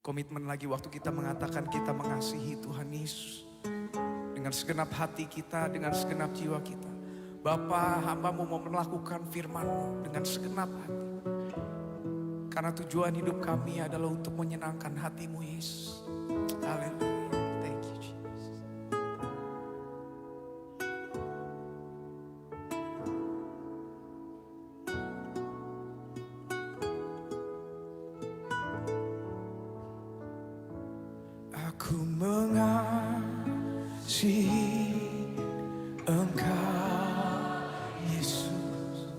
Komitmen lagi waktu kita mengatakan kita mengasihi Tuhan Yesus dengan segenap hati kita, dengan segenap jiwa kita. Bapa, hamba-Mu mau melakukan firman-Mu dengan segenap hati. Karena tujuan hidup kami adalah untuk menyenangkan hati-Mu Yesus. Haleluya. Thank you Jesus. Aku mengasihi Engkau Yesus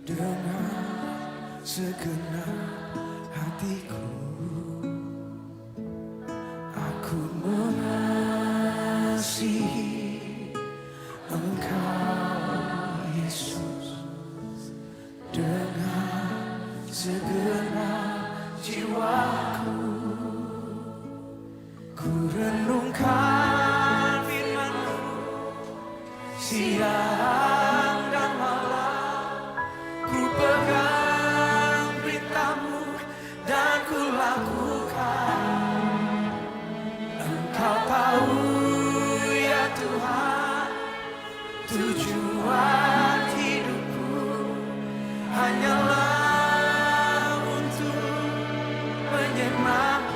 dengan segenap hatiku. Aku mengasihi Engkau Yesus dengan segenap jiwaku. Ku renungkan firman-Mu siang dan malam. Ku pegang berita-Mu dan ku lakukan. Engkau tahu ya Tuhan, tujuan hidupku hanyalah untuk menyenangkan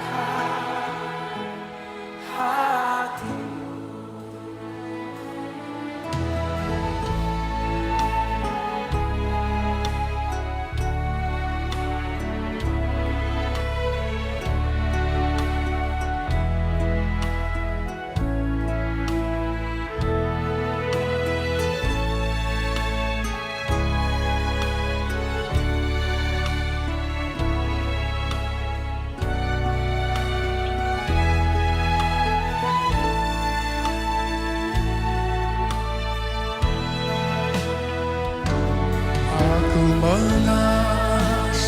hati. Aku mengasihi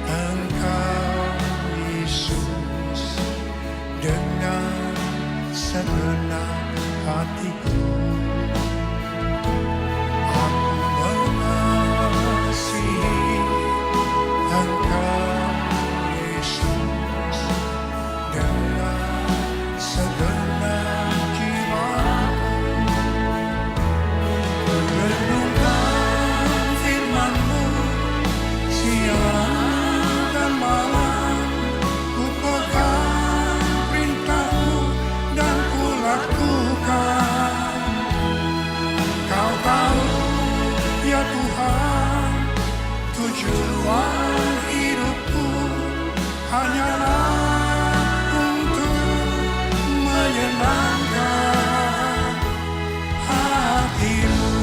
Engkau Yesus dengan segenap hatiku. Aku mengasihi Engkau Yesus dengan segenap jiwaku. Renungkan firman-Mu siang dan malam. Ku pegang perintah-Mu dan ku lakukan. Kau tahu ya Tuhan, tujuan hidupku hanyalah untuk menyenangkan hati-Mu.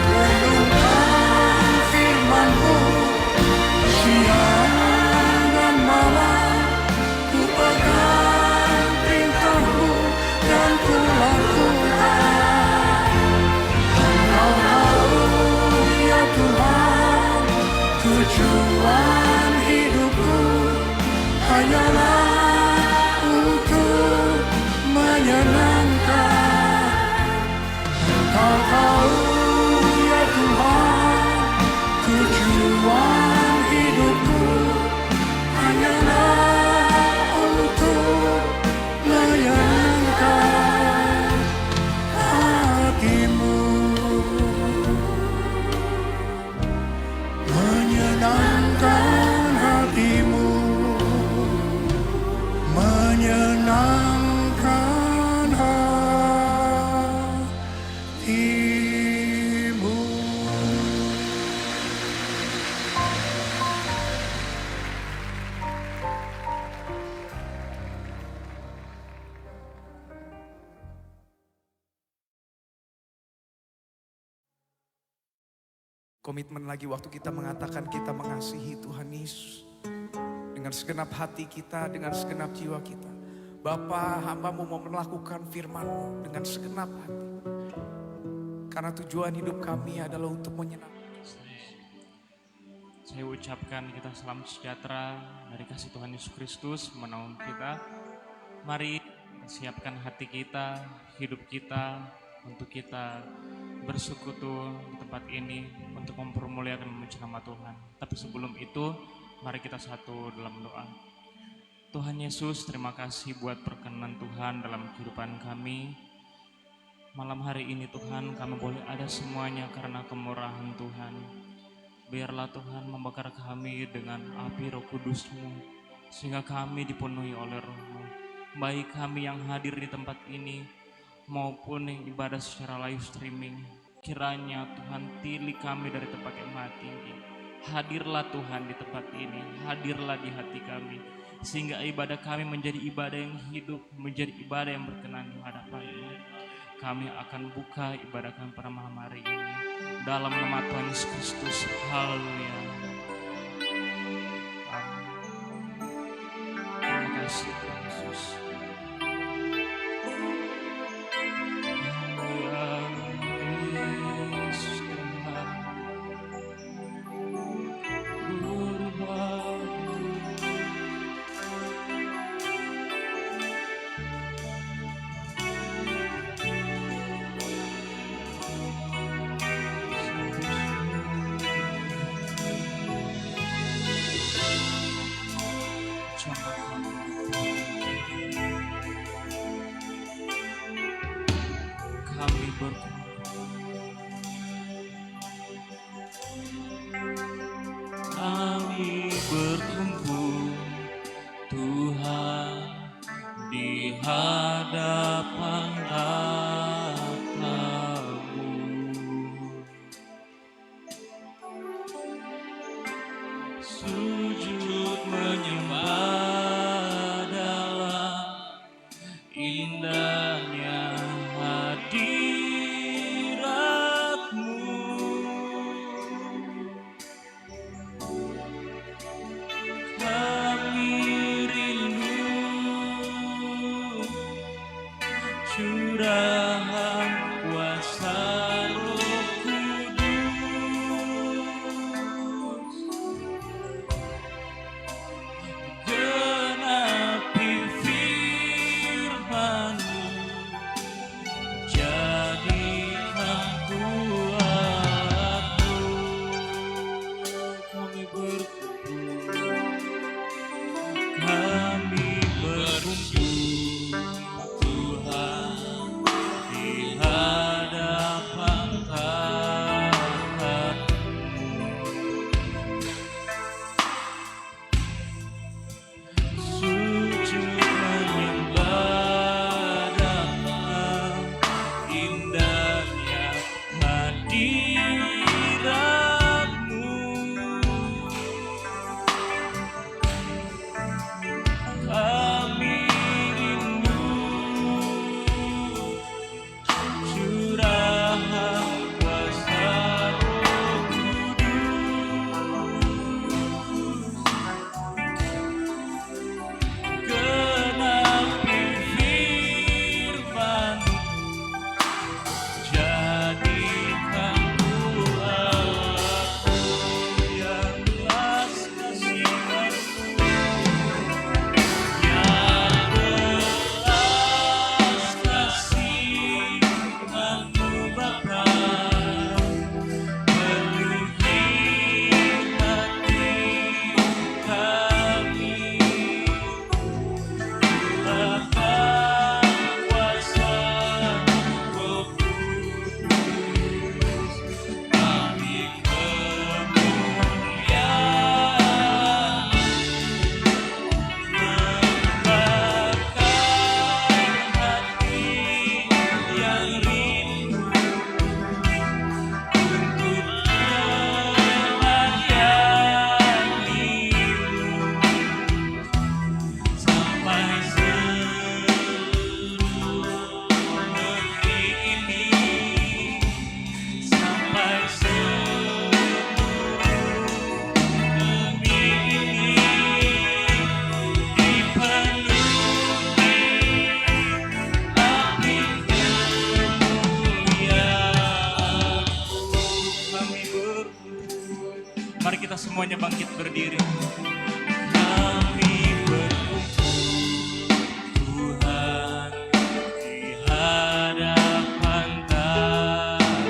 Renungkan firman-Mu siang dan malam. Ku pegang perintah-Mu dan ku lakukan. Engkau tahu ya Tuhan, tujuan hidupku hanyalah untuk menyenangkan. Engkau tahu ya Tuhan, tujuan hidupku hanyalah untuk menyenangkan hati-Mu. Menyenangkan hati-Mu, menyenangkan hati-Mu. Komitmen lagi waktu kita mengatakan kita mengasihi Tuhan Yesus dengan segenap hati kita, dengan segenap jiwa kita. Bapa, hamba-Mu mau melakukan firman-Mu dengan segenap hati. Karena tujuan hidup kami adalah untuk menyenangkan. Saya ucapkan kita salam sejahtera dari kasih Tuhan Yesus Kristus menolong kita. Mari siapkan hati kita, hidup kita untuk kita bersekutu di tempat tempat ini untuk mempermuliakan memuji nama Tuhan. Tapi sebelum itu, mari kita satu dalam doa. Tuhan Yesus, terima kasih buat perkenan Tuhan dalam kehidupan kami. Malam hari ini Tuhan, kami boleh ada semuanya karena kemurahan Tuhan. Biarlah Tuhan membakar kami dengan api Roh Kudus-Mu, sehingga kami dipenuhi oleh Roh-Mu. Baik kami yang hadir di tempat ini, maupun yang ibadah secara live streaming. Kiranya Tuhan tilik kami dari tempat yang maha tinggi. Hadirlah Tuhan di tempat ini, hadirlah di hati kami, sehingga ibadah kami menjadi ibadah yang hidup, menjadi ibadah yang berkenan di hadapan-Mu. Kami akan buka ibadah kami pada malam hari ini dalam nama Tuhan Yesus Kristus. Haleluya. Amin. Terima kasih Tuhan Yesus. Kami berkumpul Tuhan di hadapan Bapa-Mu. Sujud menyembah dalam indahnya hadirat-Mu. Kami rindu curahan kuasa Roh Kudus, genapi firman-Mu, jadikan kuat-Mu. Kami berkumpul Tuhan di hadapan Bapa-Mu. Sujud menyembah dalam indahnya hadirat-Mu. Kami rindu curahan kuasa Roh Kudus, genapi firman-Mu, jadikan kuat-Mu yang belas kasihan-Mu. Mari kita semuanya bangkit berdiri. Kami berkumpul Tuhan di hadapan Bapa-Mu.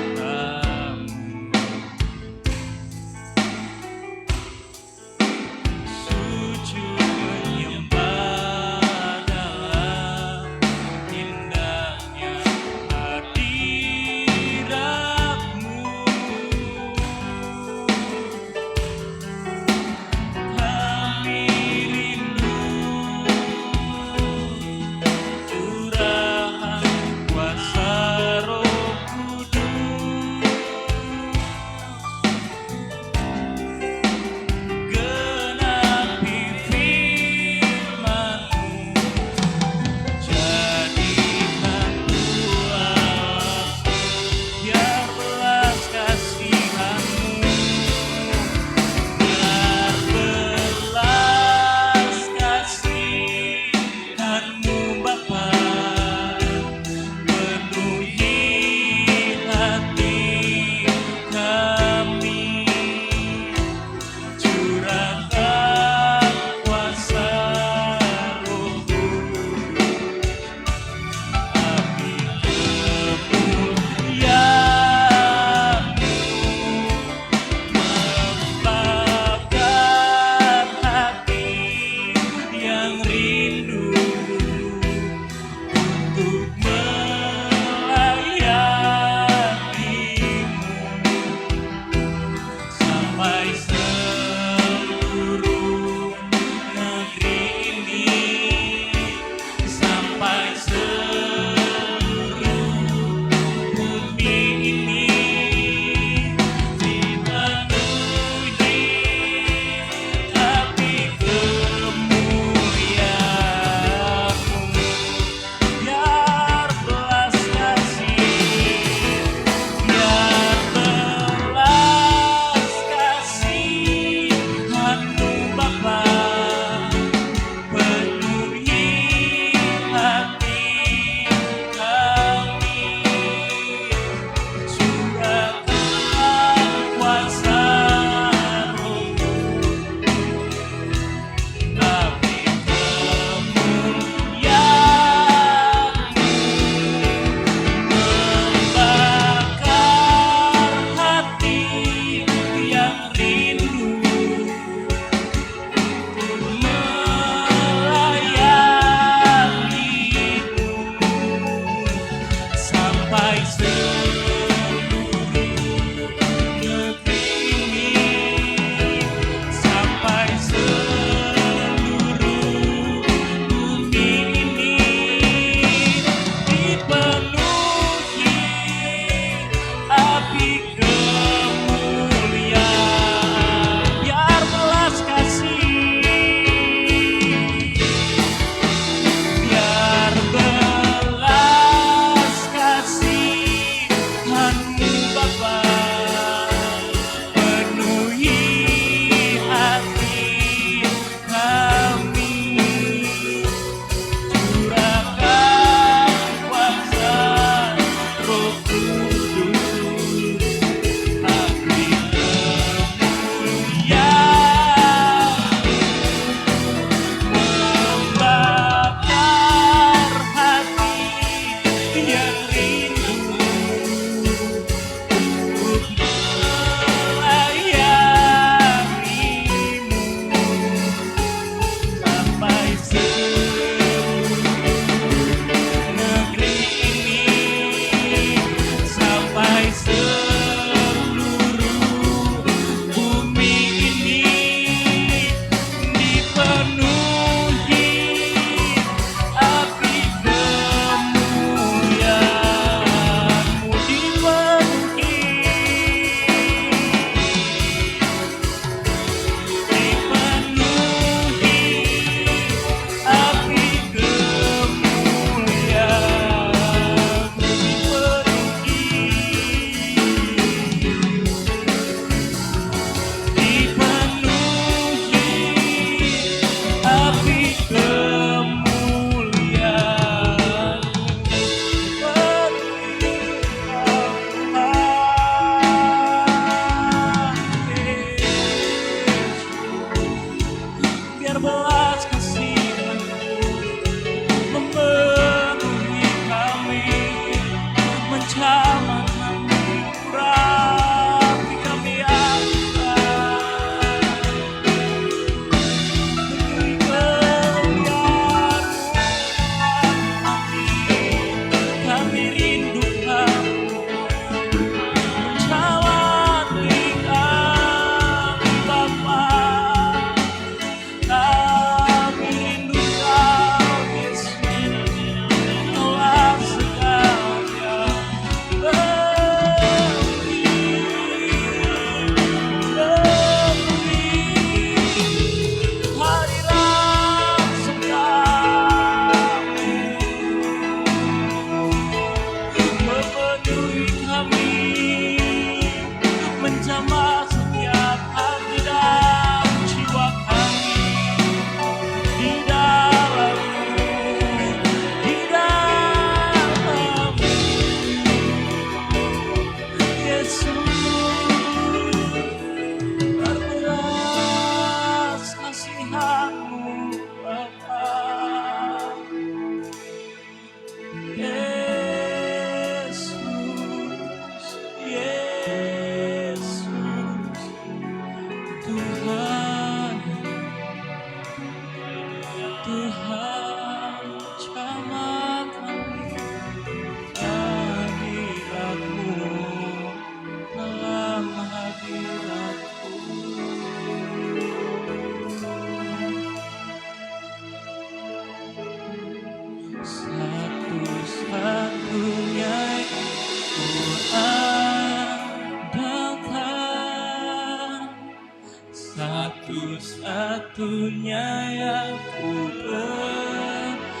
satu-satunya yang ku percaya.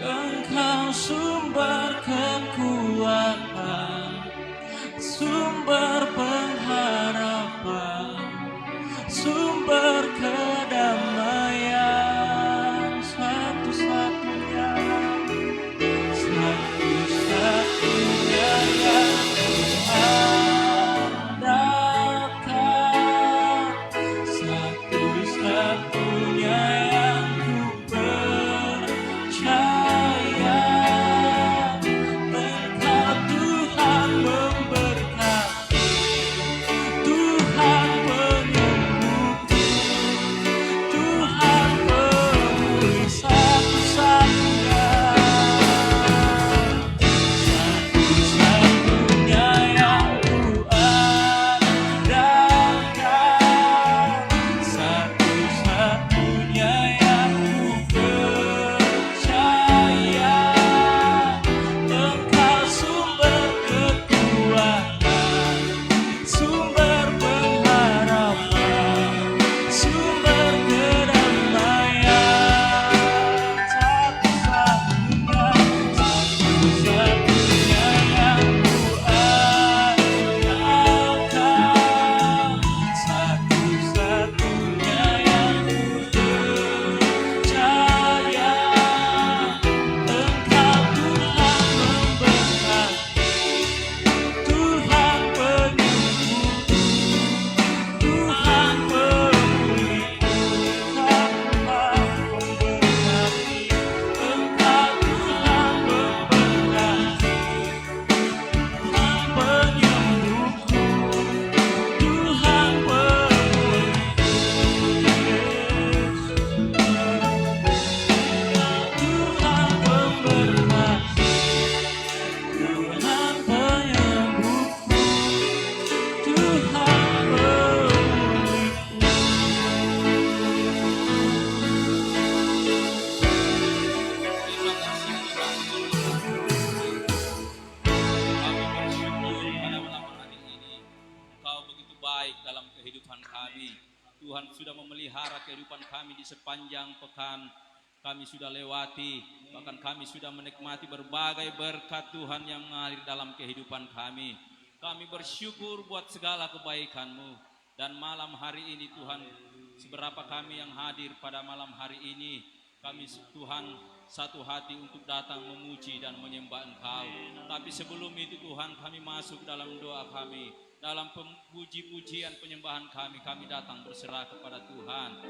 Engkau sumber kekuatan, sumber pengharapan, sumber kedamaian, satu-satunya yang andalkan, satu-satunya yang ku percaya. Engkau Tuhan memberkati, Tuhan penyembuhku, Tuhan pemulih, satu-satunya yang ku andalkan, satu-satunya yang ku percaya. Engkau sumber kekuatan, sumber pengharapan, sumber kedamaian, satu-satunya yang ku andalkan, satu-satunya yang ku percaya. Engkau Tuhan memberkati, Tuhan penyembuhku, Tuhan pemulihku, Tuhan memberkati. Engkau Tuhan memberkati, Tuhan penyembuhku, Tuhan pemulihku, Tuhan memberkati, Tuhan penyembuhku, Tuhan pemulihku. Terima kasih Tuhan. Kami bersyukur pada malam hari ini. Engkau begitu baik dalam kehidupan kami. Tuhan sudah memelihara kehidupan kami di sepanjang pekan. Kami sudah lewati, bahkan kami sudah menikmati berbagai berkat Tuhan yang mengalir dalam kehidupan kami. Kami bersyukur buat segala kebaikan-Mu. Dan malam hari ini Tuhan, seberapa kami yang hadir pada malam hari ini, kami Tuhan satu hati untuk datang memuji dan menyembah Engkau. Tapi sebelum itu Tuhan, kami masuk dalam doa kami, dalam puji-pujian penyembahan kami datang berserah kepada Tuhan.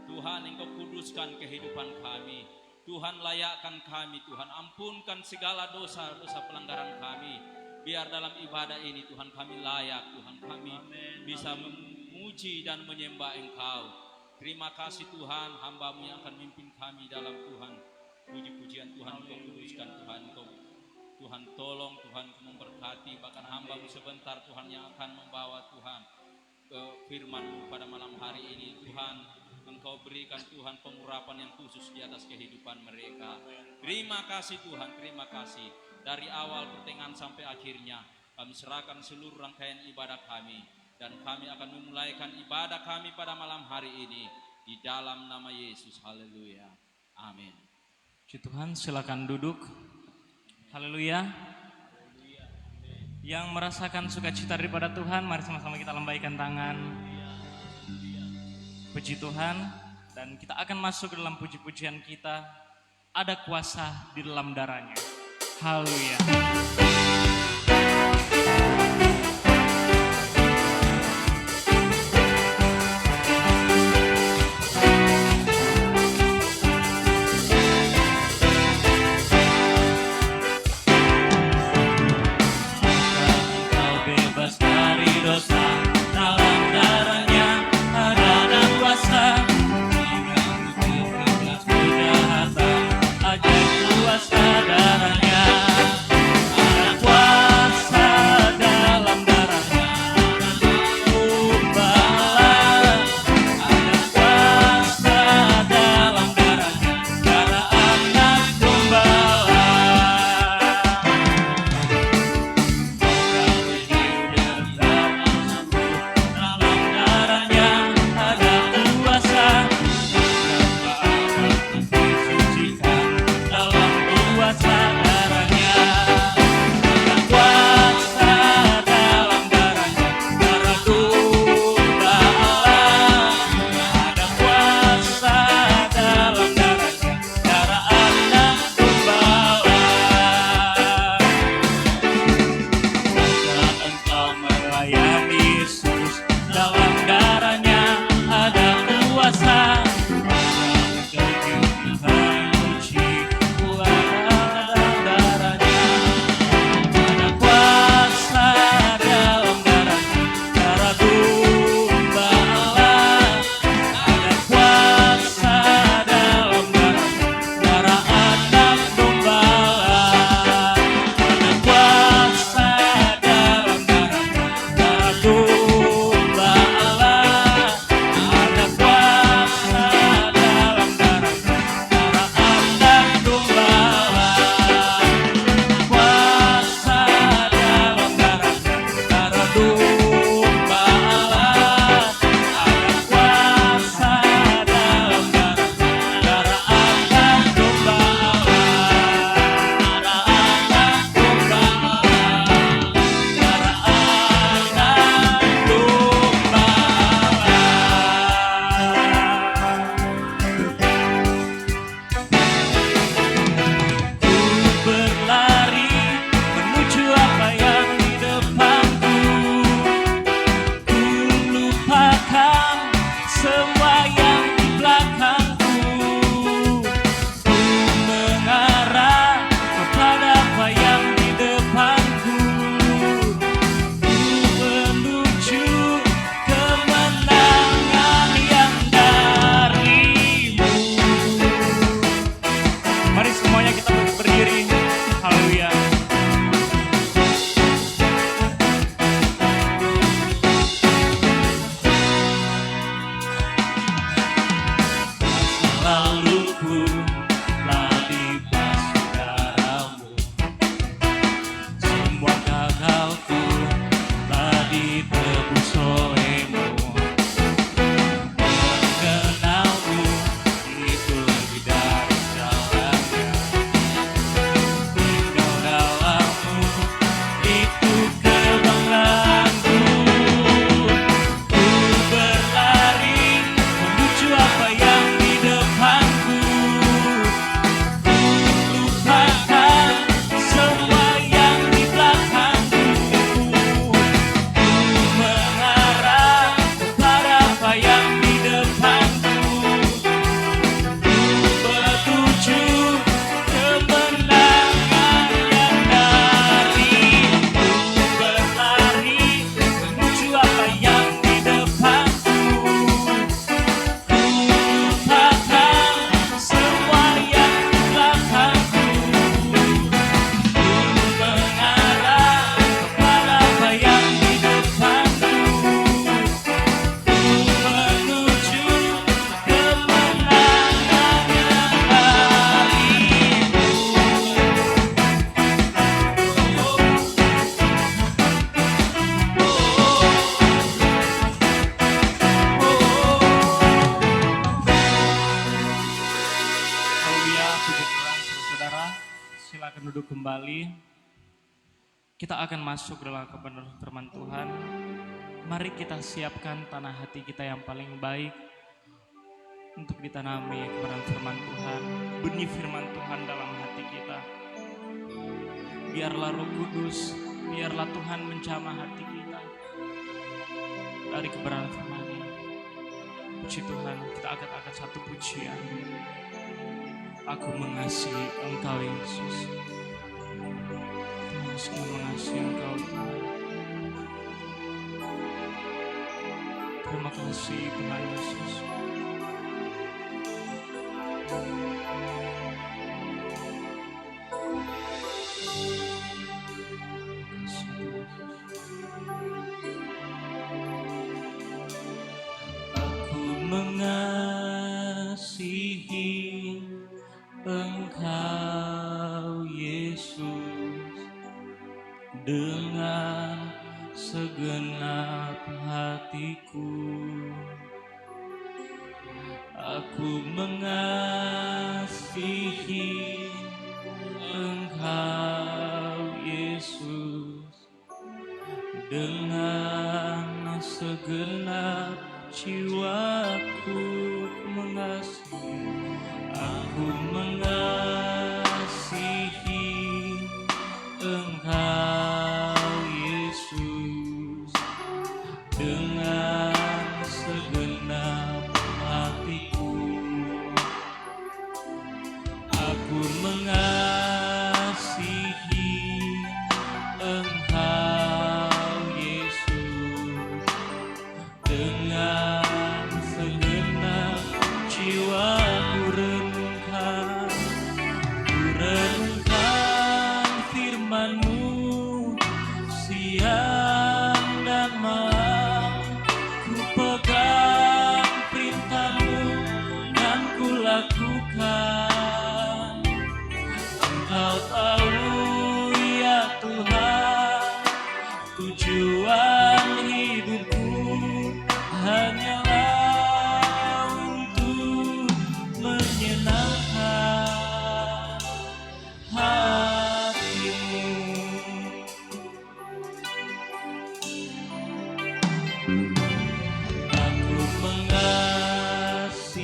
Tuhan, Engkau kuduskan kehidupan kami. Tuhan, layakkan kami. Tuhan, ampunkan segala dosa-dosa pelanggaran kami. Biar dalam ibadah ini Tuhan kami layak, Tuhan kami bisa memuji dan menyembah Engkau. Terima kasih Tuhan, hamba-Mu yang akan memimpin kami dalam Tuhan. Puji-pujian Tuhan, Engkau kuduskan Tuhan, Tuhan tolong, Tuhan memberkati, bahkan hamba-Mu sebentar Tuhan yang akan membawa Tuhan ke firman-Mu pada malam hari ini. Tuhan, Engkau berikan Tuhan pengurapan yang khusus di atas kehidupan mereka. Terima kasih Tuhan, terima kasih. Dari awal pertengahan sampai akhirnya kami serahkan seluruh rangkaian ibadah kami, dan kami akan memulaikan ibadah kami pada malam hari ini di dalam nama Yesus. Haleluya. Amin. Puji Tuhan, silakan duduk. Haleluya. Yang merasakan sukacita daripada Tuhan, mari sama-sama kita lambaikan tangan. Puji Tuhan, dan kita akan masuk ke dalam puji-pujian kita. Ada kuasa di dalam darahnya. Haleluya. Kau bebas dari dosa, dalam darahnya ada kuasa. Kejahatan, ajaib kuasa darahnya. Ada kuasa dalam duduk kembali, kita akan masuk dalam kebenaran firman Tuhan. Mari kita siapkan tanah hati kita yang paling baik untuk ditanami kebenaran firman Tuhan, benih firman Tuhan dalam hati kita. Biarlah Roh Kudus, biarlah Tuhan menjamah hati kita dari kebenaran firman-Nya. Puji Tuhan, kita akan angkat satu pujian. Aku mengasihi Engkau Yesus. Tuhan, aku mengasihi Engkau Tuhan. Terima kasih Tuhan Yesus. Aku mengasihi Engkau Yesus dengan segenap hatiku. Aku mengasihi Engkau Yesus dengan segenap jiwaku. Aku mengasihi Engkau Yesus dengan segenap hatiku. Aku mengasihi Engkau Yesus dengan segenap jiwaku. Renungkan firman-Mu siang dan malam. Ku pegang perintah-Mu dan ku lakukan. Engkau tahu ya Tuhan, tujuan hidupku hanyalah untuk menyenangkan hati-Mu. Aku mengasihi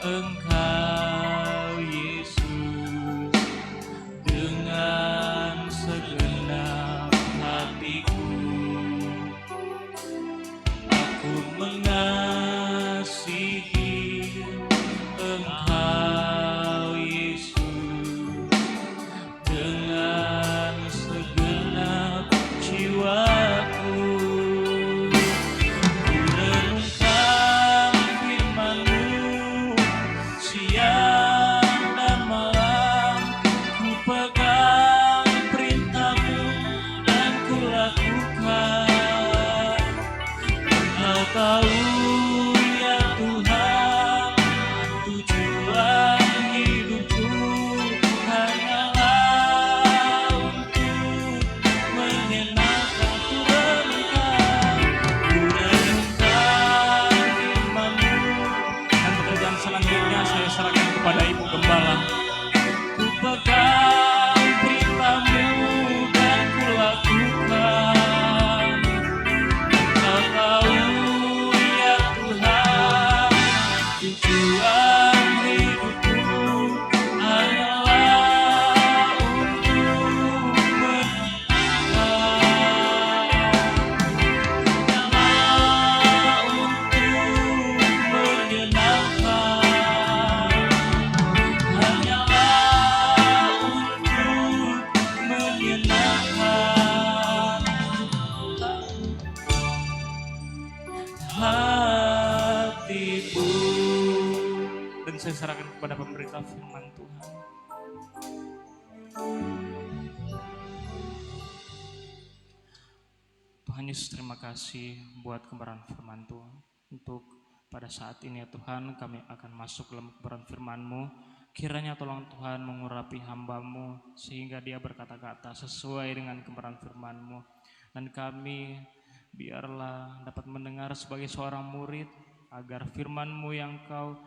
Engkau Yesus dengan segenap hatiku. Aku mengasihi Engkau Yesus dengan segenap jiwaku. Ku renungkan firman-Mu siang dan malam. Ku pegang perintah-Mu dan ku lakukan. Engkau tahu ya Tuhan, tujuan hidupku hanyalah untuk menyenangkan. Ku renungkan firman-Mu. Dan pekerjaan selanjutnya saya serahkan kepada Ibu Gembala. Ku pegang perintah-Mu dan ku lakukan. Engkau tahu ya Tuhan, tujuan hidupku hanyalah untuk hatiku. Dan saya serahkan kepada pemberita firman Tuhan. Tuhan Yesus, terima kasih buat kebenaran firman Tuhan. Untuk pada saat ini ya Tuhan, kami akan masuk dalam kebenaran firman-Mu. Kiranya tolong Tuhan mengurapi hamba-Mu sehingga dia berkata-kata sesuai dengan kebenaran firman-Mu. Dan kami biarlah dapat mendengar sebagai seorang murid agar firman-Mu yang Kau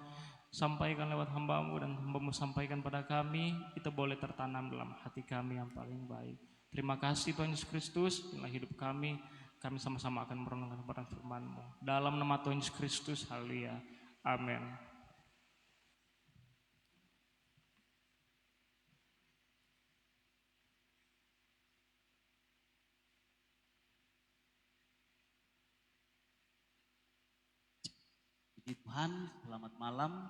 sampaikan lewat hambamu dan hambamu sampaikan pada kami, itu boleh tertanam dalam hati kami yang paling baik. Terima kasih Tuhan Yesus Kristus, inilah hidup kami sama-sama akan merenungkan kebenaran firman-Mu. Dalam nama Tuhan Yesus Kristus, haleluya, amin. Puji Tuhan, selamat malam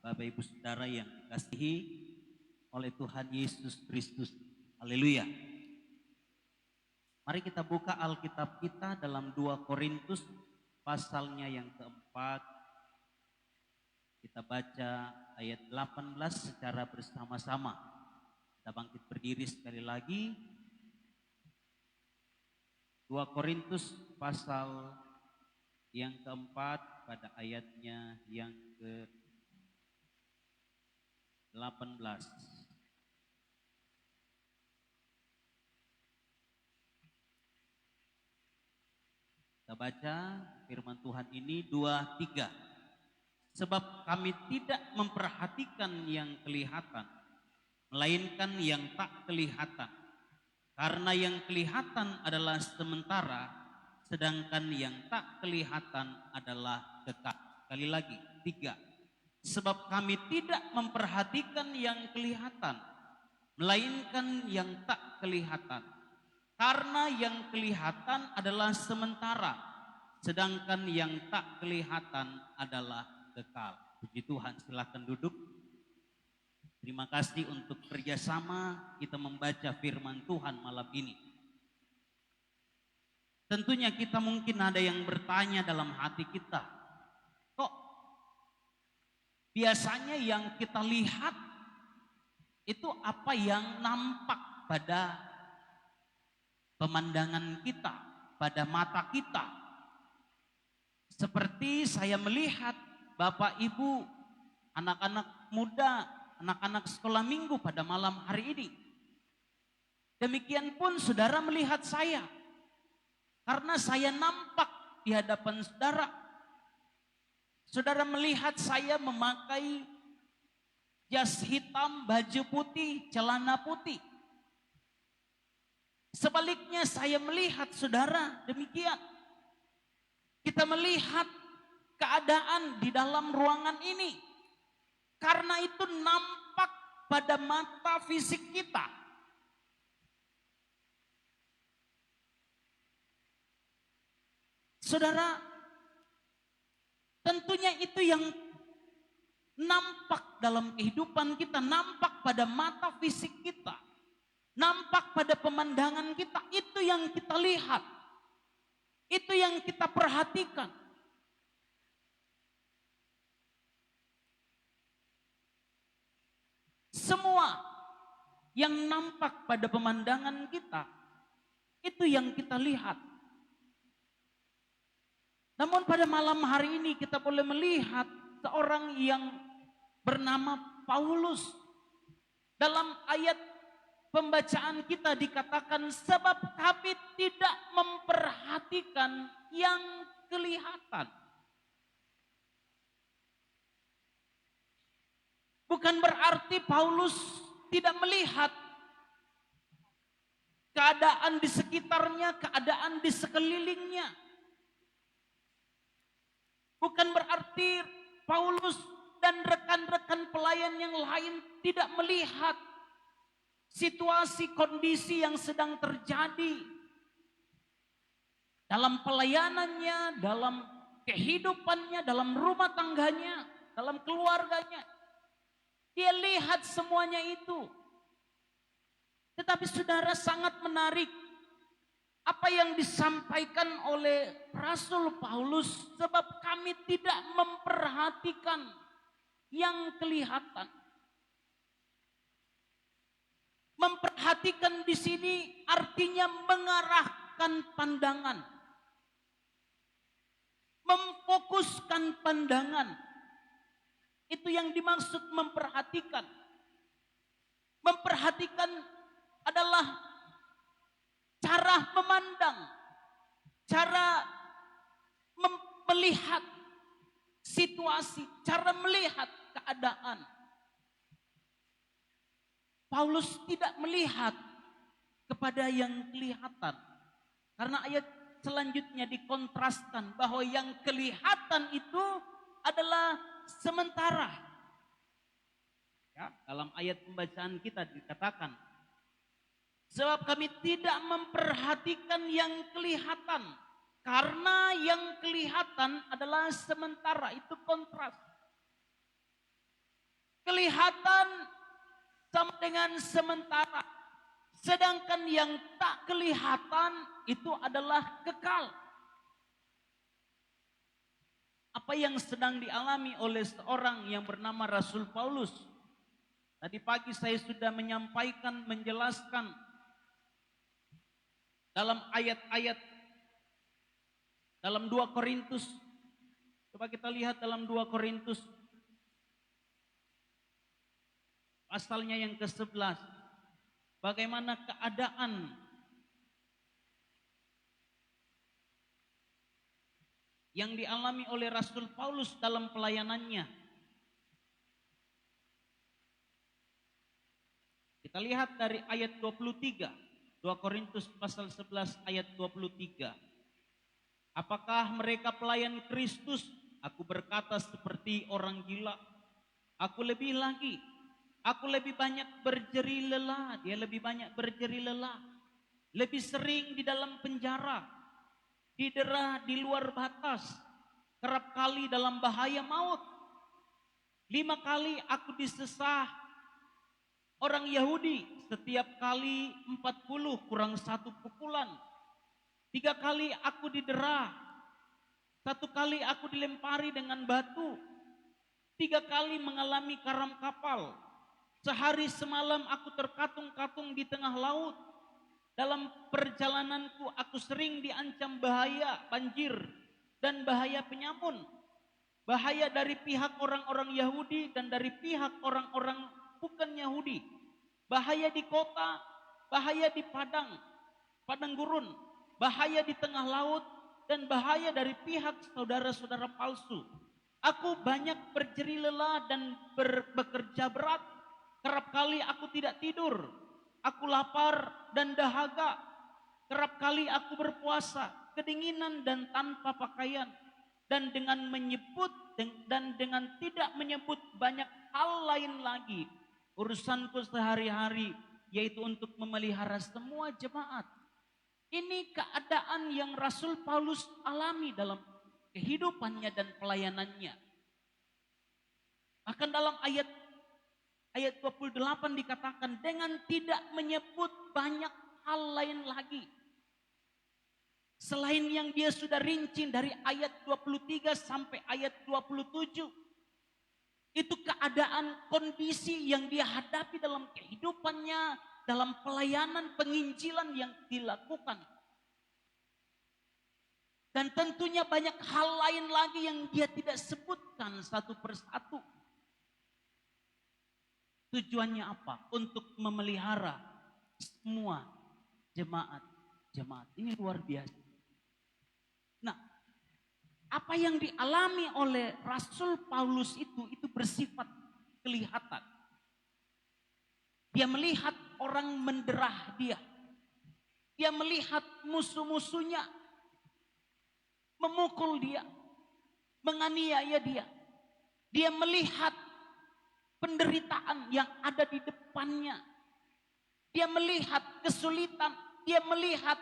Bapak Ibu Saudara yang dikasihi oleh Tuhan Yesus Kristus. Haleluya. Mari kita buka Alkitab kita dalam 2 Korintus pasalnya yang keempat. Kita baca ayat 18 secara bersama-sama. Kita bangkit berdiri sekali lagi. 2 Korintus pasal yang keempat pada ayatnya yang ke-18. Kita baca firman Tuhan ini 2-3. Sebab kami tidak memperhatikan yang kelihatan, melainkan yang tak kelihatan. Karena yang kelihatan adalah sementara, sedangkan yang tak kelihatan adalah kekal. Sekali lagi, 3. Sebab kami tidak memperhatikan yang kelihatan, melainkan yang tak kelihatan. Karena yang kelihatan adalah sementara, sedangkan yang tak kelihatan adalah kekal. Puji Tuhan, silakan duduk. Terima kasih untuk kerjasama kita membaca firman Tuhan malam ini. Tentunya kita mungkin ada yang bertanya dalam hati kita, kok biasanya yang kita lihat itu apa yang nampak pada pemandangan kita, pada mata kita. Seperti saya melihat Bapak Ibu, anak-anak muda, anak-anak sekolah minggu pada malam hari ini. Demikian pun saudara melihat saya. Karena saya nampak di hadapan saudara. Saudara melihat saya memakai jas hitam, baju putih, celana putih. Sebaliknya saya melihat saudara demikian. Kita melihat keadaan di dalam ruangan ini. Karena itu nampak pada mata fisik kita. Saudara, tentunya itu yang nampak dalam kehidupan kita, nampak pada mata fisik kita, nampak pada pemandangan kita, itu yang kita lihat, itu yang kita perhatikan. Semua yang nampak pada pemandangan kita, itu yang kita lihat. Namun pada malam hari ini kita boleh melihat seorang yang bernama Paulus. Dalam ayat pembacaan kita dikatakan, sebab kami tidak memperhatikan yang kelihatan. Bukan berarti Paulus tidak melihat keadaan di sekitarnya, keadaan di sekelilingnya. Bukan berarti Paulus dan rekan-rekan pelayan yang lain tidak melihat situasi kondisi yang sedang terjadi dalam pelayanannya, dalam kehidupannya, dalam rumah tangganya, dalam keluarganya. Dia lihat semuanya itu. Tetapi saudara, sangat menarik apa yang disampaikan oleh Rasul Paulus, sebab kami tidak memperhatikan yang kelihatan. Memperhatikan di sini artinya mengarahkan pandangan, memfokuskan pandangan. Itu yang dimaksud memperhatikan. Memperhatikan adalah cara memandang, cara melihat situasi, cara melihat keadaan. Paulus tidak melihat kepada yang kelihatan. Karena ayat selanjutnya dikontraskan bahwa yang kelihatan itu adalah sementara. Ya, dalam ayat pembacaan kita dikatakan, sebab kami tidak memperhatikan yang kelihatan, karena yang kelihatan adalah sementara. Itu kontras. Kelihatan sama dengan sementara, sedangkan yang tak kelihatan itu adalah kekal. Apa yang sedang dialami oleh seorang yang bernama Rasul Paulus? Tadi pagi saya sudah menyampaikan, menjelaskan dalam ayat-ayat dalam 2 Korintus. Coba kita lihat dalam 2 Korintus pasalnya yang ke-11. Bagaimana keadaan yang dialami oleh Rasul Paulus dalam pelayanannya. Kita lihat dari ayat 23. 2 Korintus pasal 11 ayat 23. Apakah mereka pelayan Kristus? Aku berkata seperti orang gila. Aku lebih lagi. Aku lebih banyak berjeri lelah. Dia lebih banyak berjeri lelah. Lebih sering di dalam penjara. Didera di luar batas. Kerap kali dalam bahaya maut. 5 kali aku disesah orang Yahudi, setiap kali 40 kurang 1 pukulan. 3 kali aku didera. 1 kali aku dilempari dengan batu. 3 kali mengalami karam kapal. Sehari semalam aku terkatung-katung di tengah laut. Dalam perjalananku aku sering diancam bahaya banjir dan bahaya penyamun. Bahaya dari pihak orang-orang Yahudi dan dari pihak orang-orang bukan Yahudi. Bahaya di kota, bahaya di padang gurun, bahaya di tengah laut, dan bahaya dari pihak saudara-saudara palsu. Aku banyak berjeri lelah dan bekerja berat. Kerap kali aku tidak tidur. Aku lapar dan dahaga. Kerap kali aku berpuasa, kedinginan dan tanpa pakaian. Dan dengan menyebut dan dengan tidak menyebut banyak hal lain lagi. Urusanku sehari-hari yaitu untuk memelihara semua jemaat. Ini keadaan yang Rasul Paulus alami dalam kehidupannya dan pelayanannya. Bahkan dalam ayat 28 dikatakan dengan tidak menyebut banyak hal lain lagi. Selain yang dia sudah rinci dari ayat 23 sampai ayat 27. Itu keadaan kondisi yang dia hadapi dalam kehidupannya, dalam pelayanan penginjilan yang dilakukan. Dan tentunya banyak hal lain lagi yang dia tidak sebutkan satu persatu. Tujuannya apa? Untuk memelihara semua jemaat. Ini luar biasa. Nah, apa yang dialami oleh Rasul Paulus itu bersifat kelihatan. Dia melihat orang menderah dia. Dia melihat musuh-musuhnya memukul dia, menganiaya dia. Dia melihat penderitaan yang ada di depannya. Dia melihat kesulitan, dia melihat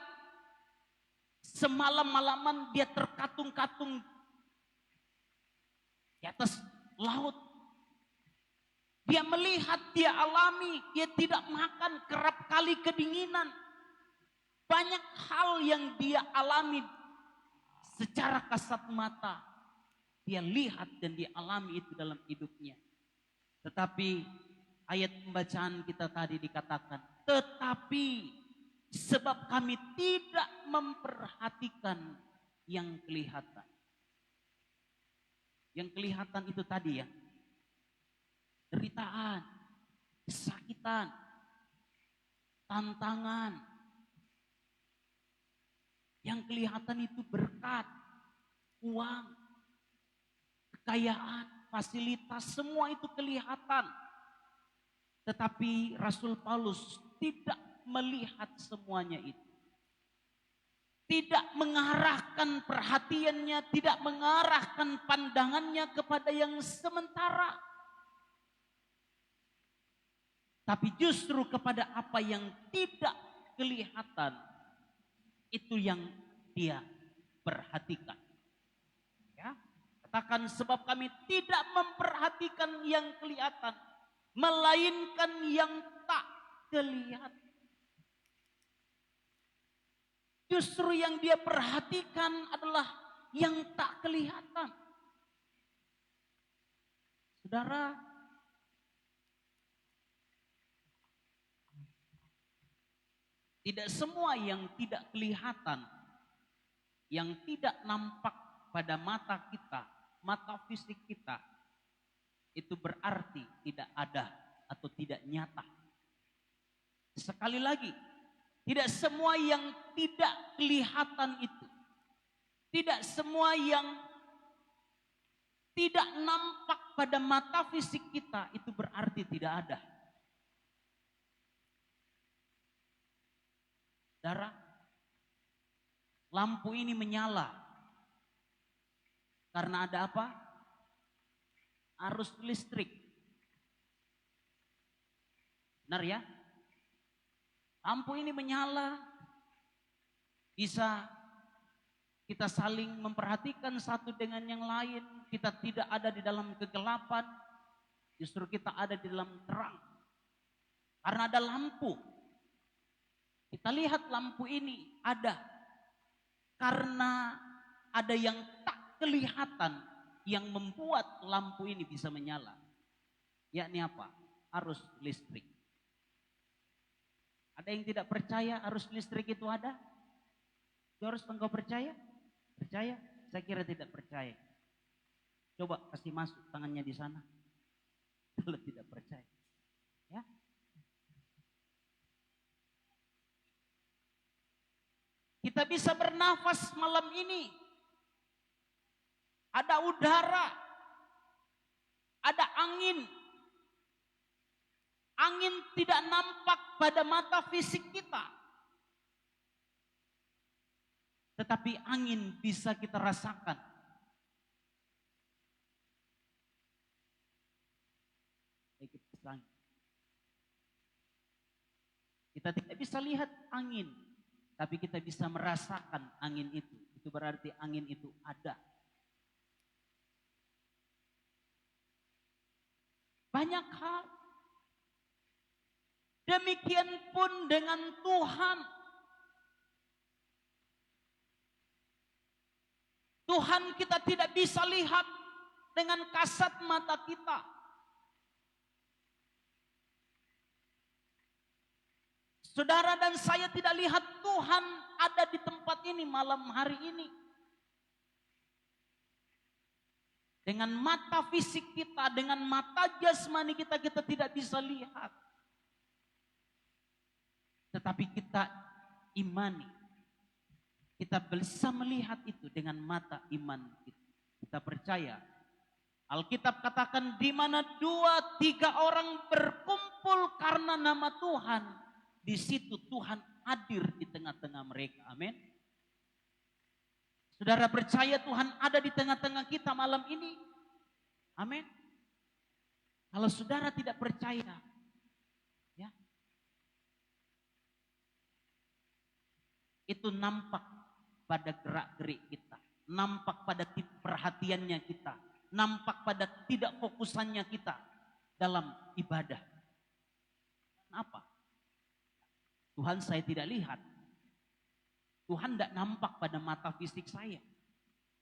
semalam-malaman dia terkatung-katung di atas laut. Dia melihat, dia alami, dia tidak makan, kerap kali kedinginan. Banyak hal yang dia alami secara kasat mata. Dia lihat dan dia alami itu dalam hidupnya. Tetapi ayat pembacaan kita tadi dikatakan, tetapi sebab kami tidak memperhatikan yang kelihatan. Yang kelihatan itu tadi ya, deritaan, kesakitan, tantangan. Yang kelihatan itu berkat, uang, kekayaan. fasilitas, semua itu kelihatan. Tetapi Rasul Paulus tidak melihat semuanya itu. Tidak mengarahkan perhatiannya, tidak mengarahkan pandangannya kepada yang sementara. Tapi justru kepada apa yang tidak kelihatan, itu yang dia perhatikan. Ya, katakan, sebab kami tidak memperhatikan yang kelihatan, melainkan yang tak kelihatan. Justru yang dia perhatikan adalah yang tak kelihatan. Saudara, tidak semua yang tidak kelihatan, yang tidak nampak pada mata kita, mata fisik kita, itu berarti tidak ada atau tidak nyata. Sekali lagi, tidak semua yang tidak kelihatan itu, tidak semua yang tidak nampak pada mata fisik kita itu berarti tidak ada. Saudara, lampu ini menyala karena ada apa? Arus listrik. Benar ya? Lampu ini menyala, bisa kita saling memperhatikan satu dengan yang lain. Kita tidak ada di dalam kegelapan, justru kita ada di dalam terang. Karena ada lampu. Kita lihat lampu ini ada karena ada yang tak kelihatan yang membuat lampu ini bisa menyala. Yakni apa? Arus listrik. Ada yang tidak percaya arus listrik itu ada? Harus engkau percaya? Percaya? Saya kira tidak percaya. Coba kasih masuk tangannya di sana. Kalau tidak percaya. Ya. Kita bisa bernafas malam ini. Ada udara. Ada angin. Angin tidak nampak pada mata fisik kita. Tetapi angin bisa kita rasakan. Kita tidak bisa lihat angin, tapi kita bisa merasakan angin itu. Itu berarti angin itu ada. Banyak hal. Demikian pun dengan Tuhan. Tuhan kita tidak bisa lihat dengan kasat mata kita. Saudara dan saya tidak lihat Tuhan ada di tempat ini malam hari ini. Dengan mata fisik kita, dengan mata jasmani kita, kita tidak bisa lihat. Tetapi kita imani. Kita bisa melihat itu dengan mata iman kita. Kita percaya. Alkitab katakan di mana 2-3 orang berkumpul karena nama Tuhan, di situ Tuhan hadir di tengah-tengah mereka. Amin. Saudara percaya Tuhan ada di tengah-tengah kita malam ini? Amin. Kalau saudara tidak percaya, ya, itu nampak pada gerak-gerik kita, nampak pada perhatiannya kita, nampak pada tidak fokusannya kita dalam ibadah. Kenapa? Tuhan saya tidak lihat. Tuhan tidak nampak pada mata fisik saya.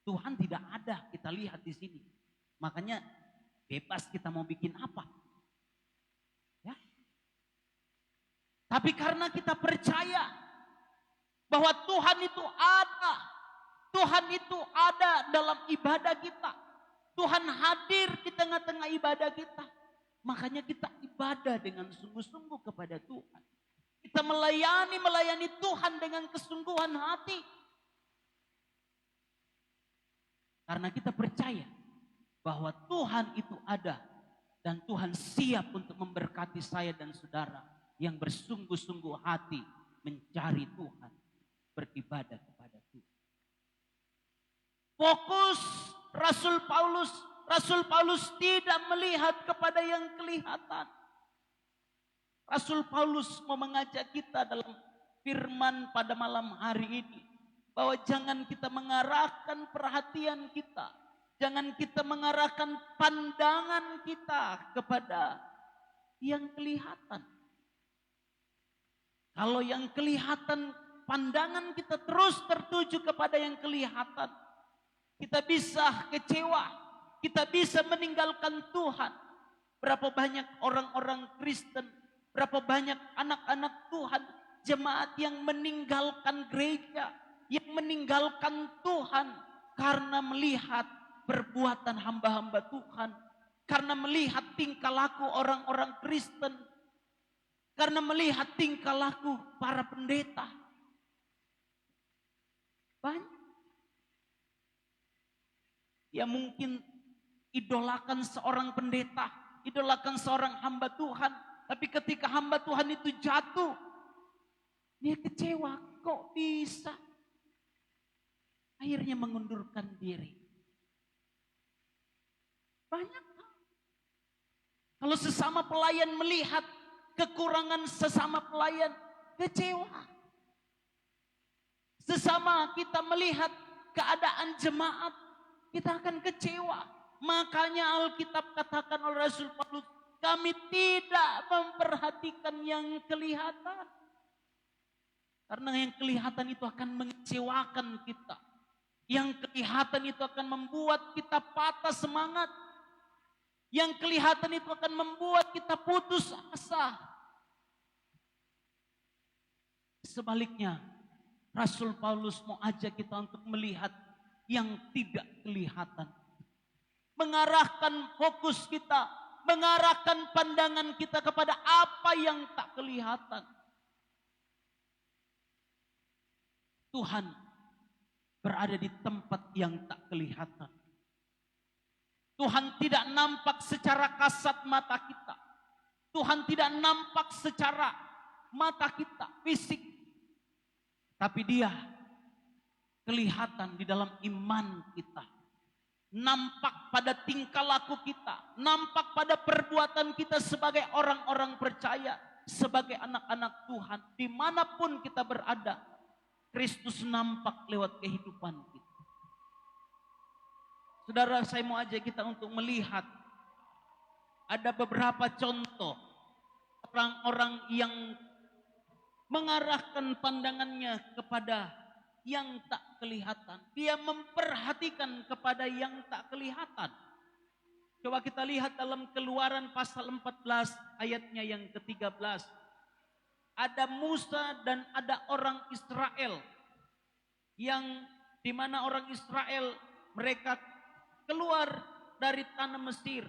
Tuhan tidak ada, kita lihat di sini. Makanya bebas kita mau bikin apa. Ya. Tapi karena kita percaya bahwa Tuhan itu ada. Tuhan itu ada dalam ibadah kita. Tuhan hadir di tengah-tengah ibadah kita. Makanya kita ibadah dengan sungguh-sungguh kepada Tuhan. Kita melayani Tuhan dengan kesungguhan hati. Karena kita percaya bahwa Tuhan itu ada dan Tuhan siap untuk memberkati saya dan saudara yang bersungguh-sungguh hati mencari Tuhan, beribadah kepada Tuhan. Fokus Rasul Paulus tidak melihat kepada yang kelihatan. Rasul Paulus mau mengajak kita dalam firman pada malam hari ini, bahwa jangan kita mengarahkan perhatian kita, jangan kita mengarahkan pandangan kita kepada yang kelihatan. Kalau yang kelihatan, pandangan kita terus tertuju kepada yang kelihatan, kita bisa kecewa, kita bisa meninggalkan Tuhan. Berapa banyak orang-orang Kristen, berapa banyak anak-anak Tuhan, jemaat yang meninggalkan gereja, yang meninggalkan Tuhan karena melihat perbuatan hamba-hamba Tuhan, karena melihat tingkah laku orang-orang Kristen, karena melihat tingkah laku para pendeta. Banyak yang mungkin idolakan seorang pendeta, idolakan seorang hamba Tuhan, tapi ketika hamba Tuhan itu jatuh, dia kecewa, kok bisa? Akhirnya mengundurkan diri. Banyak. Kalau sesama pelayan melihat kekurangan sesama pelayan, kecewa. Sesama kita melihat keadaan jemaat, kita akan kecewa. Makanya Alkitab katakan oleh Rasul Paulus, kami tidak memperhatikan yang kelihatan. Karena yang kelihatan itu akan mengecewakan kita. Yang kelihatan itu akan membuat kita patah semangat. Yang kelihatan itu akan membuat kita putus asa. Sebaliknya, Rasul Paulus mau ajak kita untuk melihat yang tidak kelihatan. Mengarahkan fokus kita, mengarahkan pandangan kita kepada apa yang tak kelihatan. Tuhan berada di tempat yang tak kelihatan. Tuhan tidak nampak secara kasat mata kita. Tuhan tidak nampak secara mata kita, fisik. Tapi Dia kelihatan di dalam iman kita. Nampak pada tingkah laku kita. Nampak pada perbuatan kita sebagai orang-orang percaya. Sebagai anak-anak Tuhan. Dimanapun kita berada, Kristus nampak lewat kehidupan kita. Saudara, saya mau ajak kita untuk melihat ada beberapa contoh orang-orang yang mengarahkan pandangannya kepada yang tak kelihatan. Dia memperhatikan kepada yang tak kelihatan. Coba kita lihat dalam Keluaran pasal 14 ayatnya yang ke-13. Ada Musa dan ada orang Israel, yang dimana orang Israel mereka keluar dari tanah Mesir.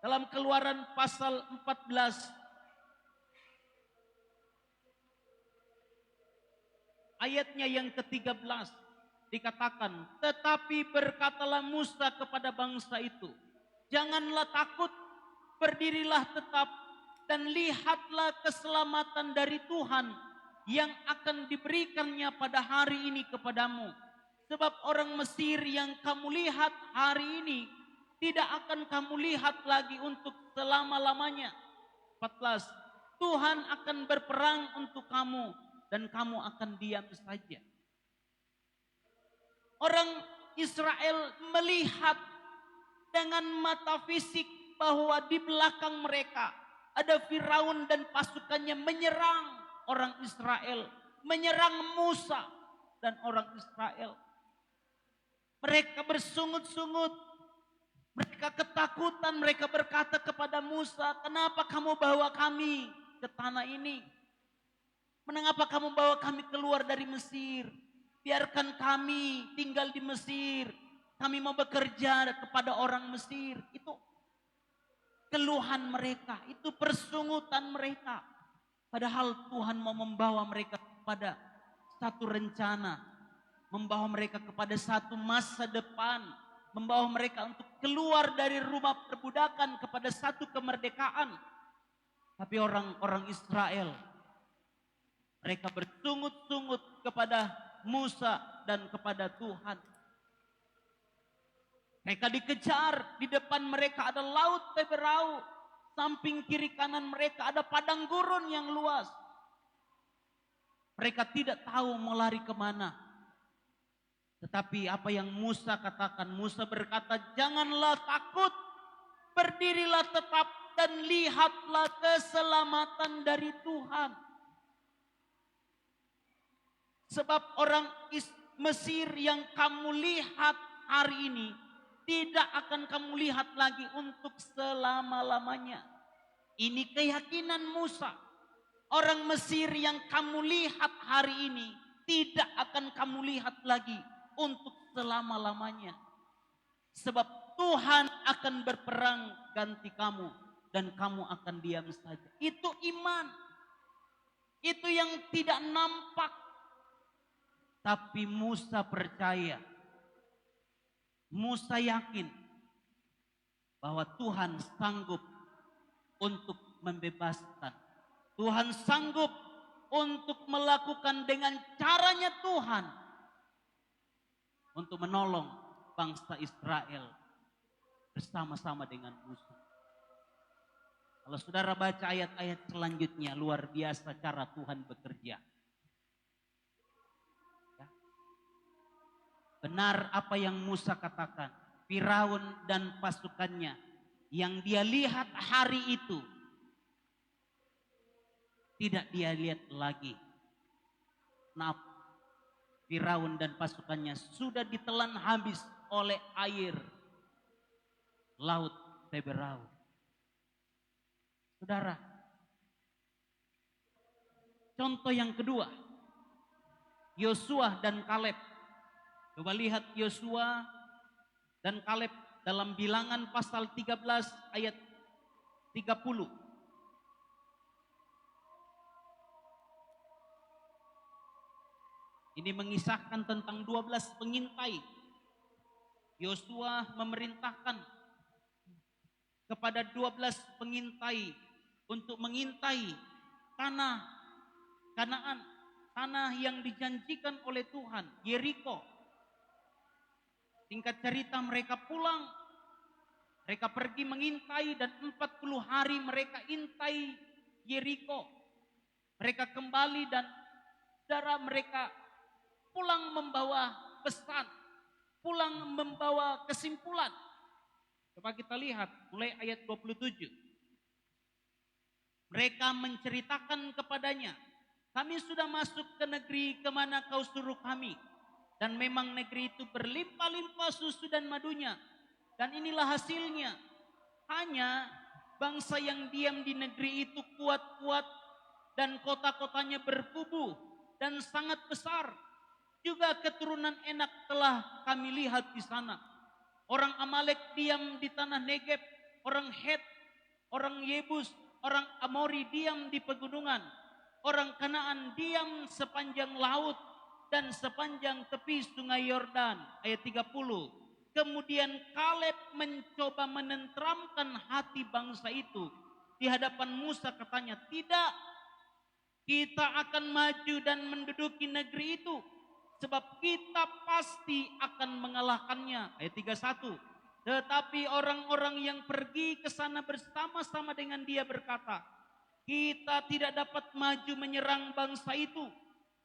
Dalam Keluaran pasal 14 ayatnya yang ke-13 dikatakan, tetapi berkatalah Musa kepada bangsa itu, janganlah takut, berdirilah tetap dan lihatlah keselamatan dari Tuhan yang akan diberikannya pada hari ini kepadamu. Sebab orang Mesir yang kamu lihat hari ini tidak akan kamu lihat lagi untuk selama-lamanya. 14. Tuhan akan berperang untuk kamu dan kamu akan diam saja. Orang Israel melihat dengan mata fisik bahwa di belakang mereka ada Firaun dan pasukannya menyerang orang Israel, menyerang Musa dan orang Israel. Mereka bersungut-sungut, mereka ketakutan, mereka berkata kepada Musa, kenapa kamu bawa kami ke tanah ini? Mengapa kamu bawa kami keluar dari Mesir? Biarkan kami tinggal di Mesir. Kami mau bekerja kepada orang Mesir. Itu keluhan mereka, itu persungutan mereka. Padahal Tuhan mau membawa mereka kepada satu rencana, membawa mereka kepada satu masa depan membawa mereka untuk keluar dari rumah perbudakan kepada satu kemerdekaan. Tapi orang-orang Israel, mereka bersungut-sungut kepada Musa dan kepada Tuhan. Mereka dikejar, di depan mereka ada laut Teberau, samping kiri kanan mereka ada padang gurun yang luas. Mereka tidak tahu mau lari kemana. Tetapi apa yang Musa katakan, Musa berkata, janganlah takut, berdirilah tetap dan lihatlah keselamatan dari Tuhan. Sebab orang Mesir yang kamu lihat hari ini, tidak akan kamu lihat lagi untuk selama-lamanya. Ini keyakinan Musa. Orang Mesir yang kamu lihat hari ini, tidak akan kamu lihat lagi untuk selama-lamanya. Sebab Tuhan akan berperang ganti kamu, dan kamu akan diam saja. Itu iman. Itu yang tidak nampak. Tapi Musa percaya. Musa yakin bahwa Tuhan sanggup untuk membebaskan. Tuhan sanggup untuk melakukan dengan caranya Tuhan untuk menolong bangsa Israel bersama-sama dengan Musa. Kalau saudara baca ayat-ayat selanjutnya, luar biasa cara Tuhan bekerja. Ya. Benar apa yang Musa katakan. Firaun dan pasukannya yang dia lihat hari itu, tidak dia lihat lagi. Kenapa? Firaun dan pasukannya sudah ditelan habis oleh air laut Teberau. Saudara, contoh yang kedua, Yosua dan Kaleb. Coba lihat Yosua dan Kaleb dalam Bilangan pasal 13 ayat 30. Ini mengisahkan tentang 12 pengintai. Yosua memerintahkan kepada 12 pengintai untuk mengintai tanah Kanaan, tanah yang dijanjikan oleh Tuhan, Yeriko. Singkat cerita mereka pulang, mereka pergi mengintai dan 40 hari mereka intai Yeriko. Mereka kembali dan saudara mereka pulang membawa pesan, pulang membawa kesimpulan. Coba kita lihat mulai ayat 27. Mereka menceritakan kepadanya, kami sudah masuk ke negeri kemana kau suruh kami. Dan memang negeri itu berlimpah-limpah susu dan madunya. Dan inilah hasilnya. Hanya bangsa yang diam di negeri itu kuat-kuat dan kota-kotanya berkubu dan sangat besar. Juga keturunan enak telah kami lihat di sana. Orang Amalek diam di tanah Negeb, orang Het, orang Yebus, orang Amori diam di pegunungan. Orang Kanaan diam sepanjang laut dan sepanjang tepi sungai Yordan. Ayat 30. Kemudian Kaleb mencoba menenteramkan hati bangsa itu. Di hadapan Musa katanya, tidak, kita akan maju dan menduduki negeri itu. Sebab kita pasti akan mengalahkannya. Ayat 31. Tetapi orang-orang yang pergi ke sana bersama-sama dengan dia berkata, kita tidak dapat maju menyerang bangsa itu,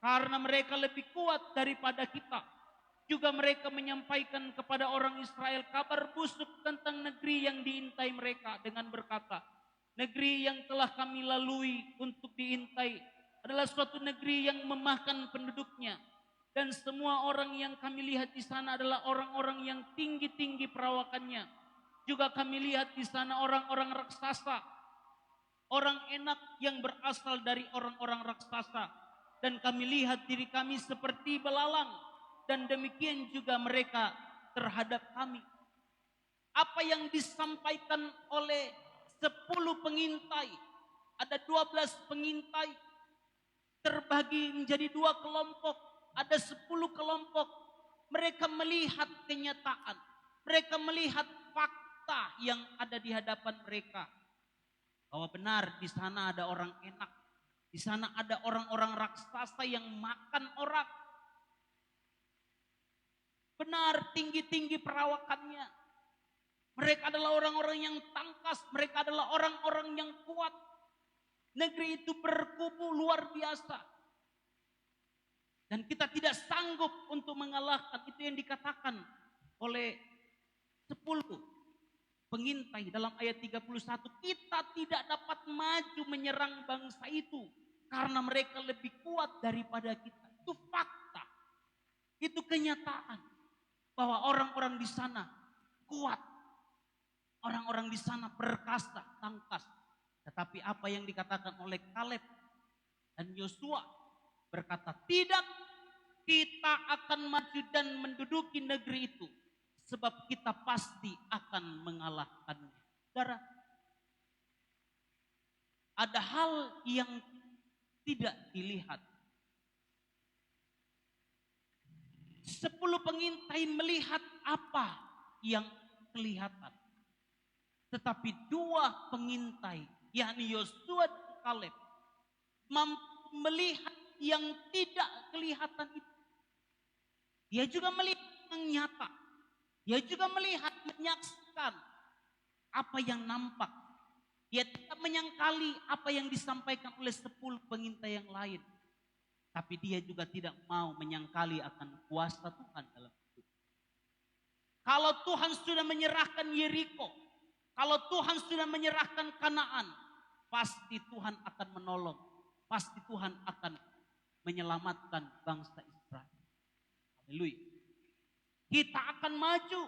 karena mereka lebih kuat daripada kita. Juga mereka menyampaikan kepada orang Israel kabar busuk tentang negeri yang diintai mereka dengan berkata, negeri yang telah kami lalui untuk diintai adalah suatu negeri yang memakan penduduknya. Dan semua orang yang kami lihat di sana adalah orang-orang yang tinggi-tinggi perawakannya. Juga kami lihat di sana orang-orang raksasa, orang enak yang berasal dari orang-orang raksasa. Dan kami lihat diri kami seperti belalang. Dan demikian juga mereka terhadap kami. Apa yang disampaikan oleh 10 pengintai, ada 12 pengintai, terbagi menjadi 2 kelompok. Ada 10 kelompok. Mereka melihat kenyataan. Mereka melihat fakta yang ada di hadapan mereka. Bahwa benar di sana ada orang enak. Di sana ada orang-orang raksasa yang makan orang. Benar tinggi-tinggi perawakannya. Mereka adalah orang-orang yang tangkas. Mereka adalah orang-orang yang kuat. Negeri itu berkubu luar biasa. Dan kita tidak sanggup untuk mengalahkan. Itu yang dikatakan oleh 10 pengintai dalam ayat 31. Kita tidak dapat maju menyerang bangsa itu. Karena mereka lebih kuat daripada kita. Itu fakta. Itu kenyataan. Bahwa orang-orang di sana kuat. Orang-orang di sana perkasa, tangkas. Tetapi apa yang dikatakan oleh Kaleb dan Yosua berkata, tidak, kita akan maju dan menduduki negeri itu. Sebab kita pasti akan mengalahkannya. Saudara, ada hal yang tidak dilihat. 10 pengintai melihat apa yang kelihatan. Tetapi 2 pengintai, yakni Yosua dan Kaleb, mampu melihat yang tidak kelihatan itu. Dia juga melihat yang nyata. Dia juga melihat, menyaksikan apa yang nampak. Dia tidak menyangkali apa yang disampaikan oleh 10 pengintai yang lain. Tapi dia juga tidak mau menyangkali akan kuasa Tuhan dalam hidup. Kalau Tuhan sudah menyerahkan Yeriko, kalau Tuhan sudah menyerahkan Kanaan, pasti Tuhan akan menolong. Pasti Tuhan akan menyelamatkan bangsa Israel. Haleluya. Kita akan maju,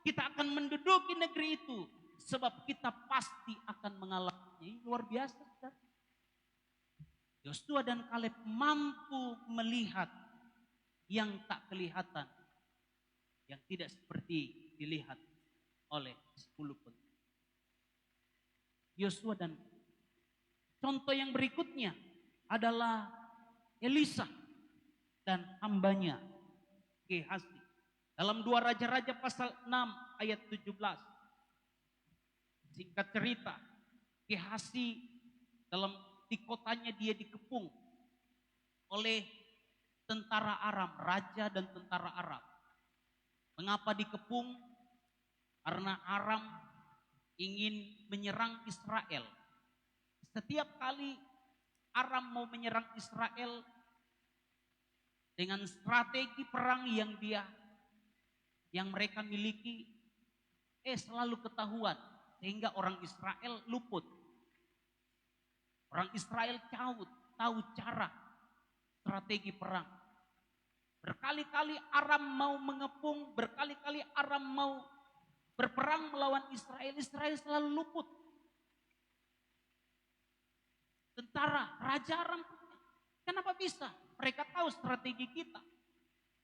kita akan menduduki negeri itu. Sebab kita pasti akan mengalahkannya. Ini luar biasa. Saudara. Yosua dan Kaleb mampu melihat yang tak kelihatan. Yang tidak seperti dilihat oleh 10 pengintai. Yosua dan contoh yang berikutnya adalah Elisa dan hambanya Gehazi. Dalam 2 Raja-Raja pasal 6 ayat 17. Singkat cerita, Gehazi di kotanya dia dikepung oleh tentara Aram, raja dan tentara Aram. Mengapa dikepung? Karena Aram ingin menyerang Israel. Setiap kali Aram mau menyerang Israel dengan strategi perang yang mereka miliki selalu ketahuan sehingga orang Israel luput. Orang Israel tahu cara strategi perang. Berkali-kali Aram mau mengepung, berkali-kali Aram mau berperang melawan Israel, Israel selalu luput. Tentara, Raja Aram, kenapa bisa? Mereka tahu strategi kita.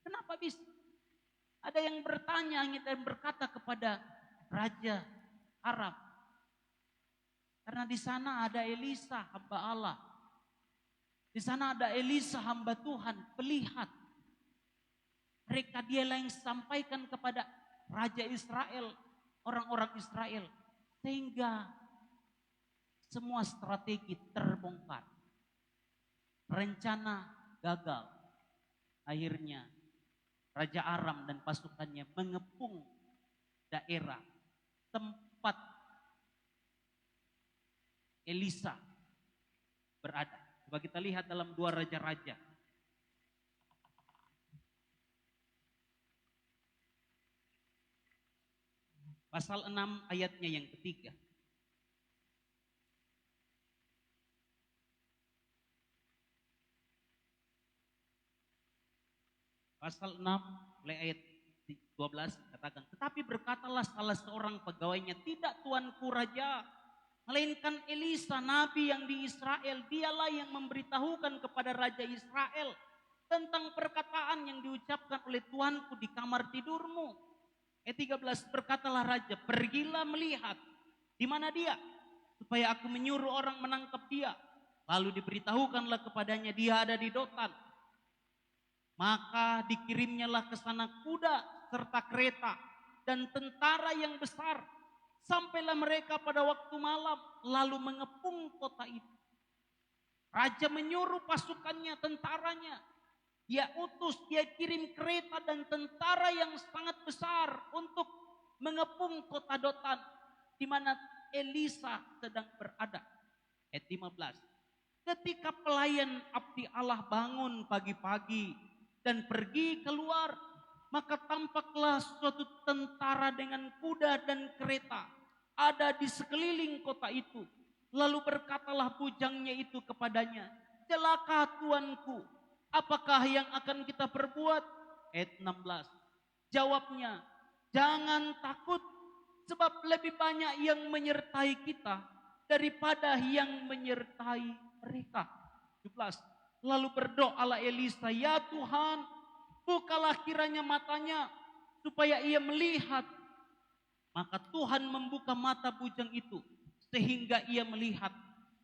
Kenapa bisa? Ada yang bertanya dan berkata kepada Raja Aram, karena di sana ada Elisa hamba Allah. Di sana ada Elisa hamba Tuhan, pelihat. Mereka dialah yang sampaikan kepada Raja Israel, orang-orang Israel. Sehingga semua strategi terbongkar. Rencana gagal. Akhirnya Raja Aram dan pasukannya mengepung daerah tempat Elisa berada. Coba kita lihat dalam 2 Raja-Raja. Pasal 6 ayatnya yang ketiga. Pasal 6 mulai ayat 12 katakan, tetapi berkatalah salah seorang pegawainya, tidak tuanku raja, melainkan Elisa nabi yang di Israel, dialah yang memberitahukan kepada Raja Israel tentang perkataan yang diucapkan oleh tuanku di kamar tidurmu. Ayat 13, berkatalah raja, pergilah melihat di mana dia, supaya aku menyuruh orang menangkap dia. Lalu diberitahukanlah kepadanya dia ada di Dotan. Maka dikirimnyalah ke sana kuda serta kereta dan tentara yang besar. Sampailah mereka pada waktu malam, lalu mengepung kota itu. Raja menyuruh pasukannya, tentaranya. Dia utus, dia kirim kereta dan tentara yang sangat besar untuk mengepung kota Dotan, di mana Elisa sedang berada. Ayat 15. Ketika pelayan abdi Allah bangun pagi-pagi dan pergi keluar, maka tampaklah suatu tentara dengan kuda dan kereta ada di sekeliling kota itu. Lalu berkatalah bujangnya itu kepadanya, celaka tuanku, apakah yang akan kita perbuat? Ayat 16. Jawabnya, jangan takut, sebab lebih banyak yang menyertai kita daripada yang menyertai mereka. 17. Lalu berdoalah Elisa, ya Tuhan, bukalah kiranya matanya supaya ia melihat. Maka Tuhan membuka mata bujang itu sehingga ia melihat.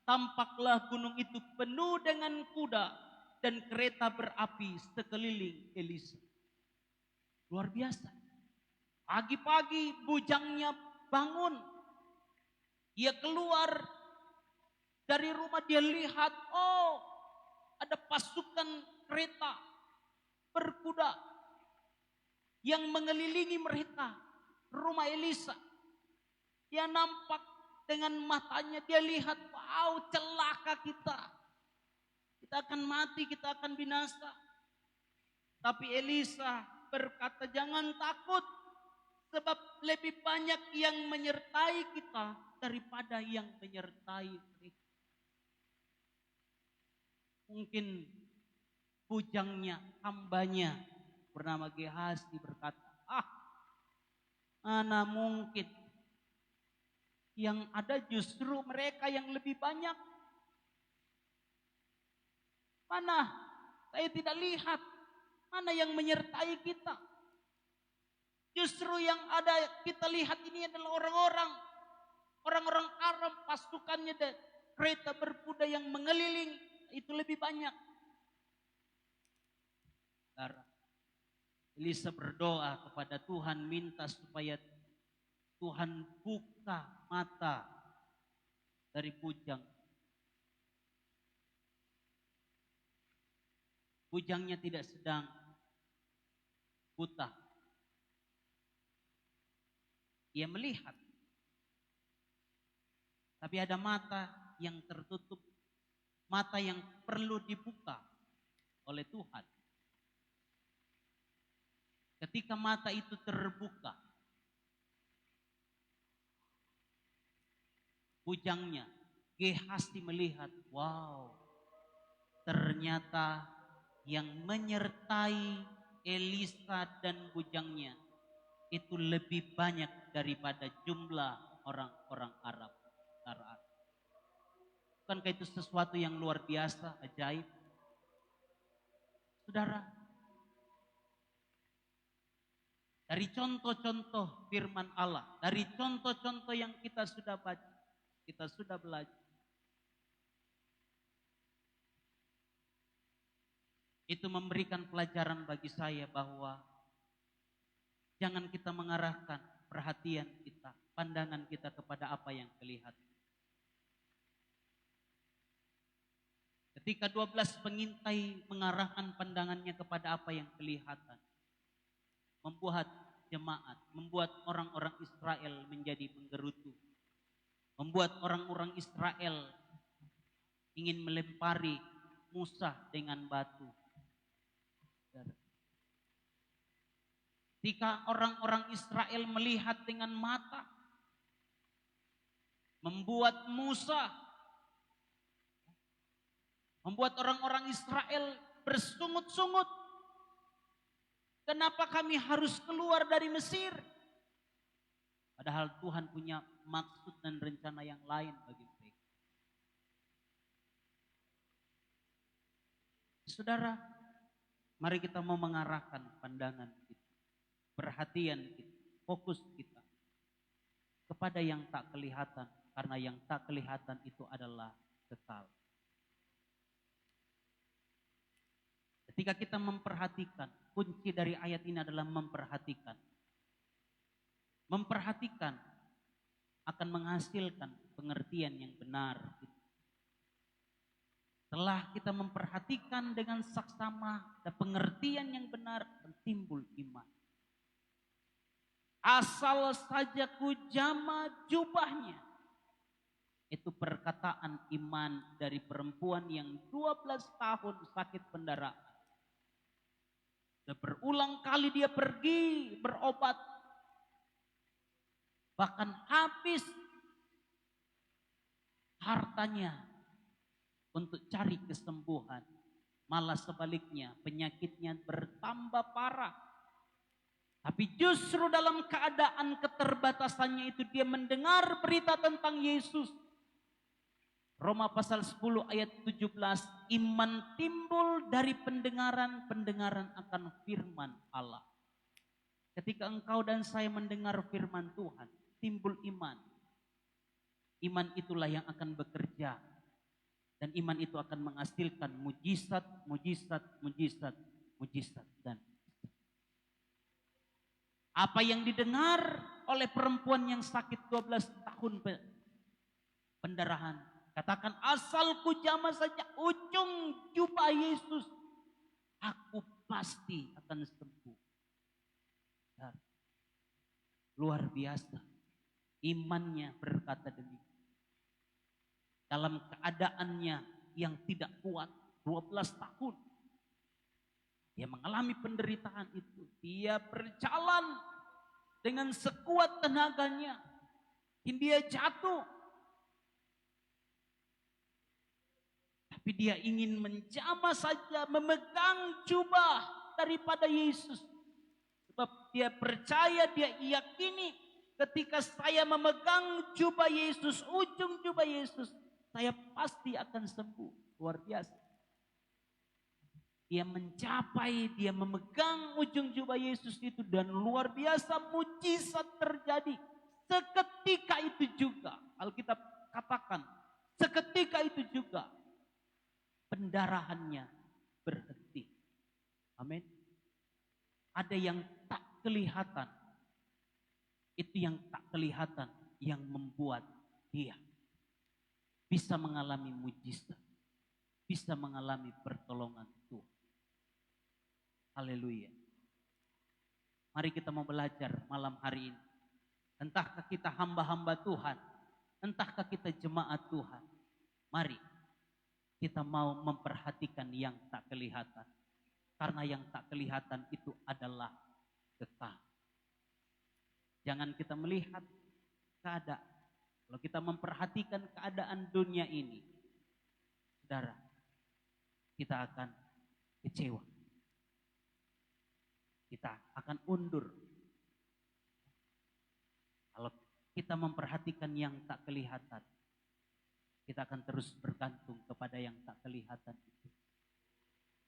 Tampaklah gunung itu penuh dengan kuda dan kereta berapi sekeliling Elisa. Luar biasa. Pagi-pagi bujangnya bangun. Dia keluar dari rumah, dia lihat, oh ada pasukan kereta berkuda yang mengelilingi mereka, rumah Elisa. Dia nampak dengan matanya, dia lihat, wow, celaka kita. Kita akan mati, kita akan binasa. Tapi Elisa berkata, jangan takut, sebab lebih banyak yang menyertai kita daripada yang menyertai mereka. Mungkin bujangnya, hambanya bernama Gehazi berkata, mana mungkin, yang ada justru mereka yang lebih banyak. Mana? Saya tidak lihat. Mana yang menyertai kita? Justru yang ada kita lihat ini adalah orang-orang Aram, pasukannya dan kereta berkuda yang mengeliling itu lebih banyak. Elisa berdoa kepada Tuhan, minta supaya Tuhan buka mata dari bujang. Bujangnya tidak sedang buta. Ia melihat. Tapi ada mata yang tertutup. Mata yang perlu dibuka oleh Tuhan. Ketika mata itu terbuka, bujangnya, Gehazi melihat, wow, ternyata yang menyertai Elisa dan bujangnya itu lebih banyak daripada jumlah orang-orang Arab. Bukankah itu sesuatu yang luar biasa, ajaib? Saudara, dari contoh-contoh firman Allah, dari contoh-contoh yang kita sudah baca, kita sudah belajar, itu memberikan pelajaran bagi saya bahwa jangan kita mengarahkan perhatian kita, pandangan kita kepada apa yang kelihatan. Ketika 12 pengintai mengarahkan pandangannya kepada apa yang kelihatan, membuat jemaat, membuat orang-orang Israel menjadi menggerutu, membuat orang-orang Israel ingin melempari Musa dengan batu. Ketika orang-orang Israel melihat dengan mata, membuat Musa, membuat orang-orang Israel bersungut-sungut. Kenapa kami harus keluar dari Mesir? Padahal Tuhan punya maksud dan rencana yang lain bagi mereka. Saudara, mari kita mau mengarahkan pandangan kita, perhatian kita, fokus kita kepada yang tak kelihatan, karena yang tak kelihatan itu adalah kekal. Ketika kita memperhatikan, kunci dari ayat ini adalah memperhatikan. memperhatikan akan menghasilkan pengertian yang benar. Setelah kita memperhatikan dengan saksama dan pengertian yang benar, akan timbul iman. Asal saja ku jama jubahnya. Itu perkataan iman dari perempuan yang 12 tahun sakit pendarahan. Dan berulang kali dia pergi berobat. Bahkan habis hartanya untuk cari kesembuhan. Malah sebaliknya penyakitnya bertambah parah. Tapi justru dalam keadaan keterbatasannya itu dia mendengar berita tentang Yesus. Roma pasal 10 ayat 17, iman timbul dari pendengaran akan firman Allah. Ketika engkau dan saya mendengar firman Tuhan, timbul iman. Iman itulah yang akan bekerja. Dan iman itu akan menghasilkan mujizat. Dan apa yang didengar oleh perempuan yang sakit 12 tahun pendarahan. Katakan, asal ku jama saja ujung jubah Yesus, aku pasti akan sembuh. Dan luar biasa, imannya berkata demikian. Dalam keadaannya yang tidak kuat, 12 tahun. Dia mengalami penderitaan itu. Dia berjalan dengan sekuat tenaganya. Dia jatuh. Tapi dia ingin menjamah saja, memegang jubah daripada Yesus. Sebab dia percaya, dia yakini ketika saya memegang jubah Yesus, ujung jubah Yesus, saya pasti akan sembuh. Luar biasa. Dia mencapai, dia memegang ujung jubah Yesus itu dan luar biasa mujizat terjadi. Seketika itu juga, Alkitab katakan, seketika itu juga pendarahannya berhenti. Amin. Ada yang tak kelihatan. Itu yang tak kelihatan yang membuat dia bisa mengalami mujizat. Bisa mengalami pertolongan Tuhan. Haleluya. Mari kita mau belajar malam hari ini. Entahkah kita hamba-hamba Tuhan. Entahkah kita jemaat Tuhan. Mari kita mau memperhatikan yang tak kelihatan. Karena yang tak kelihatan itu adalah kekal. Jangan kita melihat keadaan. Kalau kita memperhatikan keadaan dunia ini, saudara, kita akan kecewa. Kita akan undur. Kalau kita memperhatikan yang tak kelihatan, kita akan terus bergantung kepada yang tak kelihatan itu.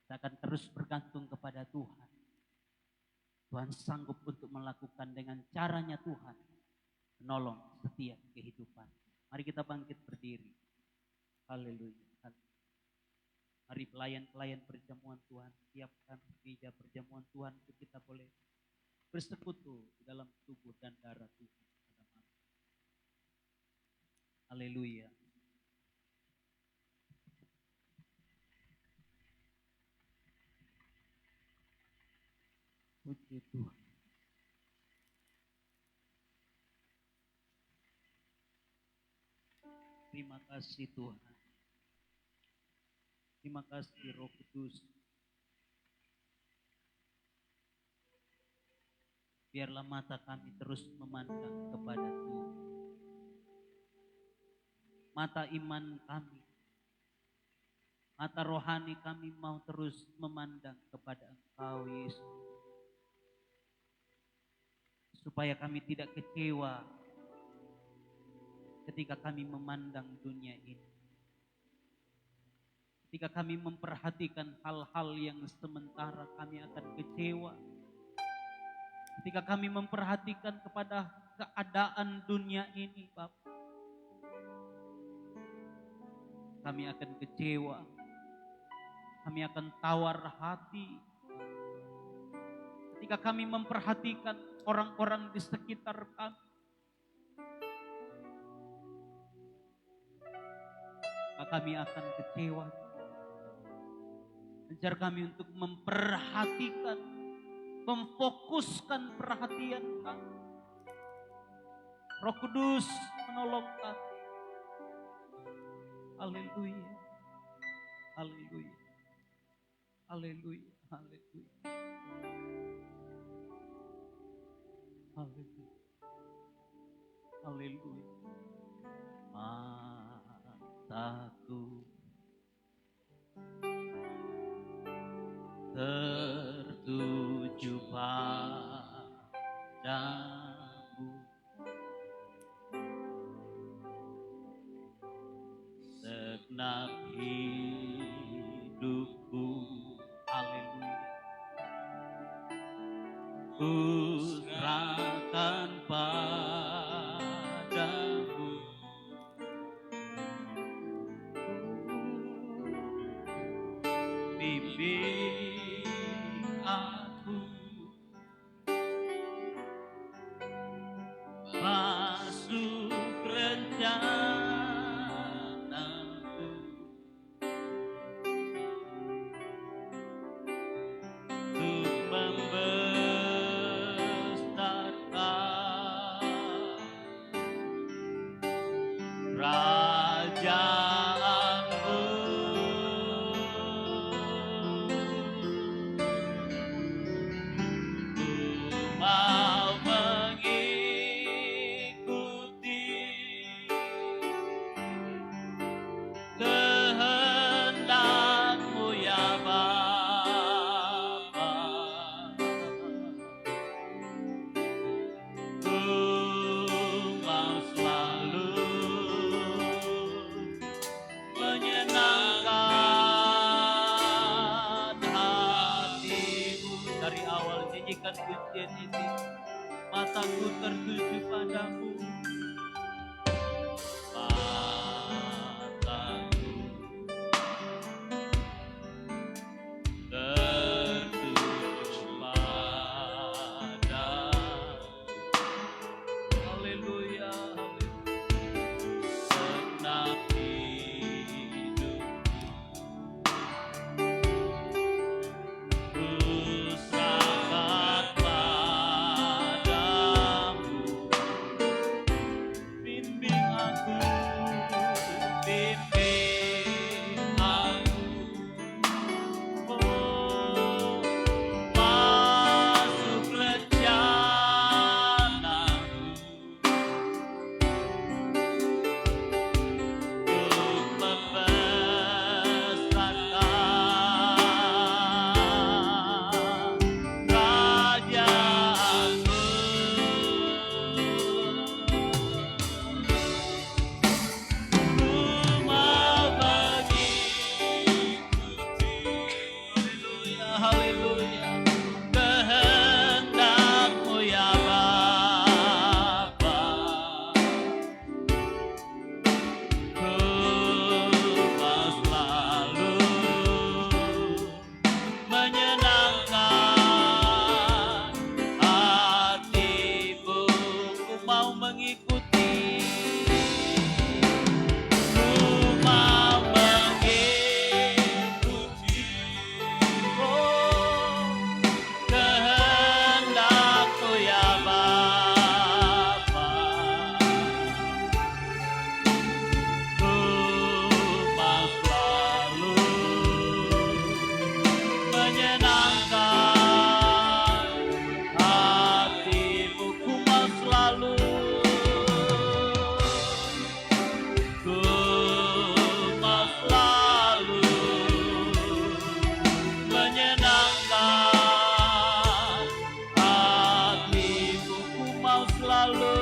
Kita akan terus bergantung kepada Tuhan. Tuhan sanggup untuk melakukan dengan caranya Tuhan. Menolong setiap kehidupan. Mari kita bangkit berdiri. Haleluya. Mari pelayan-pelayan perjamuan Tuhan, siapkan meja perjamuan Tuhan untuk kita boleh bersekutu di dalam tubuh dan darah Tuhan. Haleluya. Puji Tuhan. Terima kasih Tuhan. Terima kasih Roh Kudus. Biarlah mata kami terus memandang kepada Tuhan. Mata iman kami, mata rohani kami mau terus memandang kepada Engkau Yesus. Supaya kami tidak kecewa ketika kami memandang dunia ini. Ketika kami memperhatikan hal-hal yang sementara, kami akan kecewa. Ketika kami memperhatikan kepada keadaan dunia ini, Bapak, kami akan kecewa. Kami akan tawar hati. ketika kami memperhatikan orang-orang di sekitar kami, maka kami akan kecewa. Ajar kami untuk memperhatikan, memfokuskan perhatian kami. Roh Kudus menolong kami. Haleluya. Haleluya. Haleluya. Haleluya. Haleluya. Haleluya. Mataku tertuju padamu, segenap hidupku, haleluya, ku serahkan padamu. Bimbing aku masuk rencanamu, untuk membesarkan kerajaanmu. Mau mengikuti kehendak-Mu ya Bapa. Ku mau selalu menyenangkan hati-Mu. Dari awal nyanyikan pujian ini. Mataku tertuju padamu. Mataku tertuju padamu. Haleluya, haleluya. Segenap hidupku ku serahkan padamu. Bimbing aku, oh, masuk rencana-Mu, untuk membesarkan kerajaan-Mu. Ku mau mengikuti, haleluya, haleluya, kehendak-Mu ya Bapa. Ku mau selalu menyenangkan hati-Mu. Ku mau mengikuti, ku mau mengikuti, oh, kehendak-Mu ya Bapa. Ku mau selalu menyenangkan hati-Mu. Ku mau selalu, ku mau selalu menyenangkan hati-Mu. Ku mau selalu,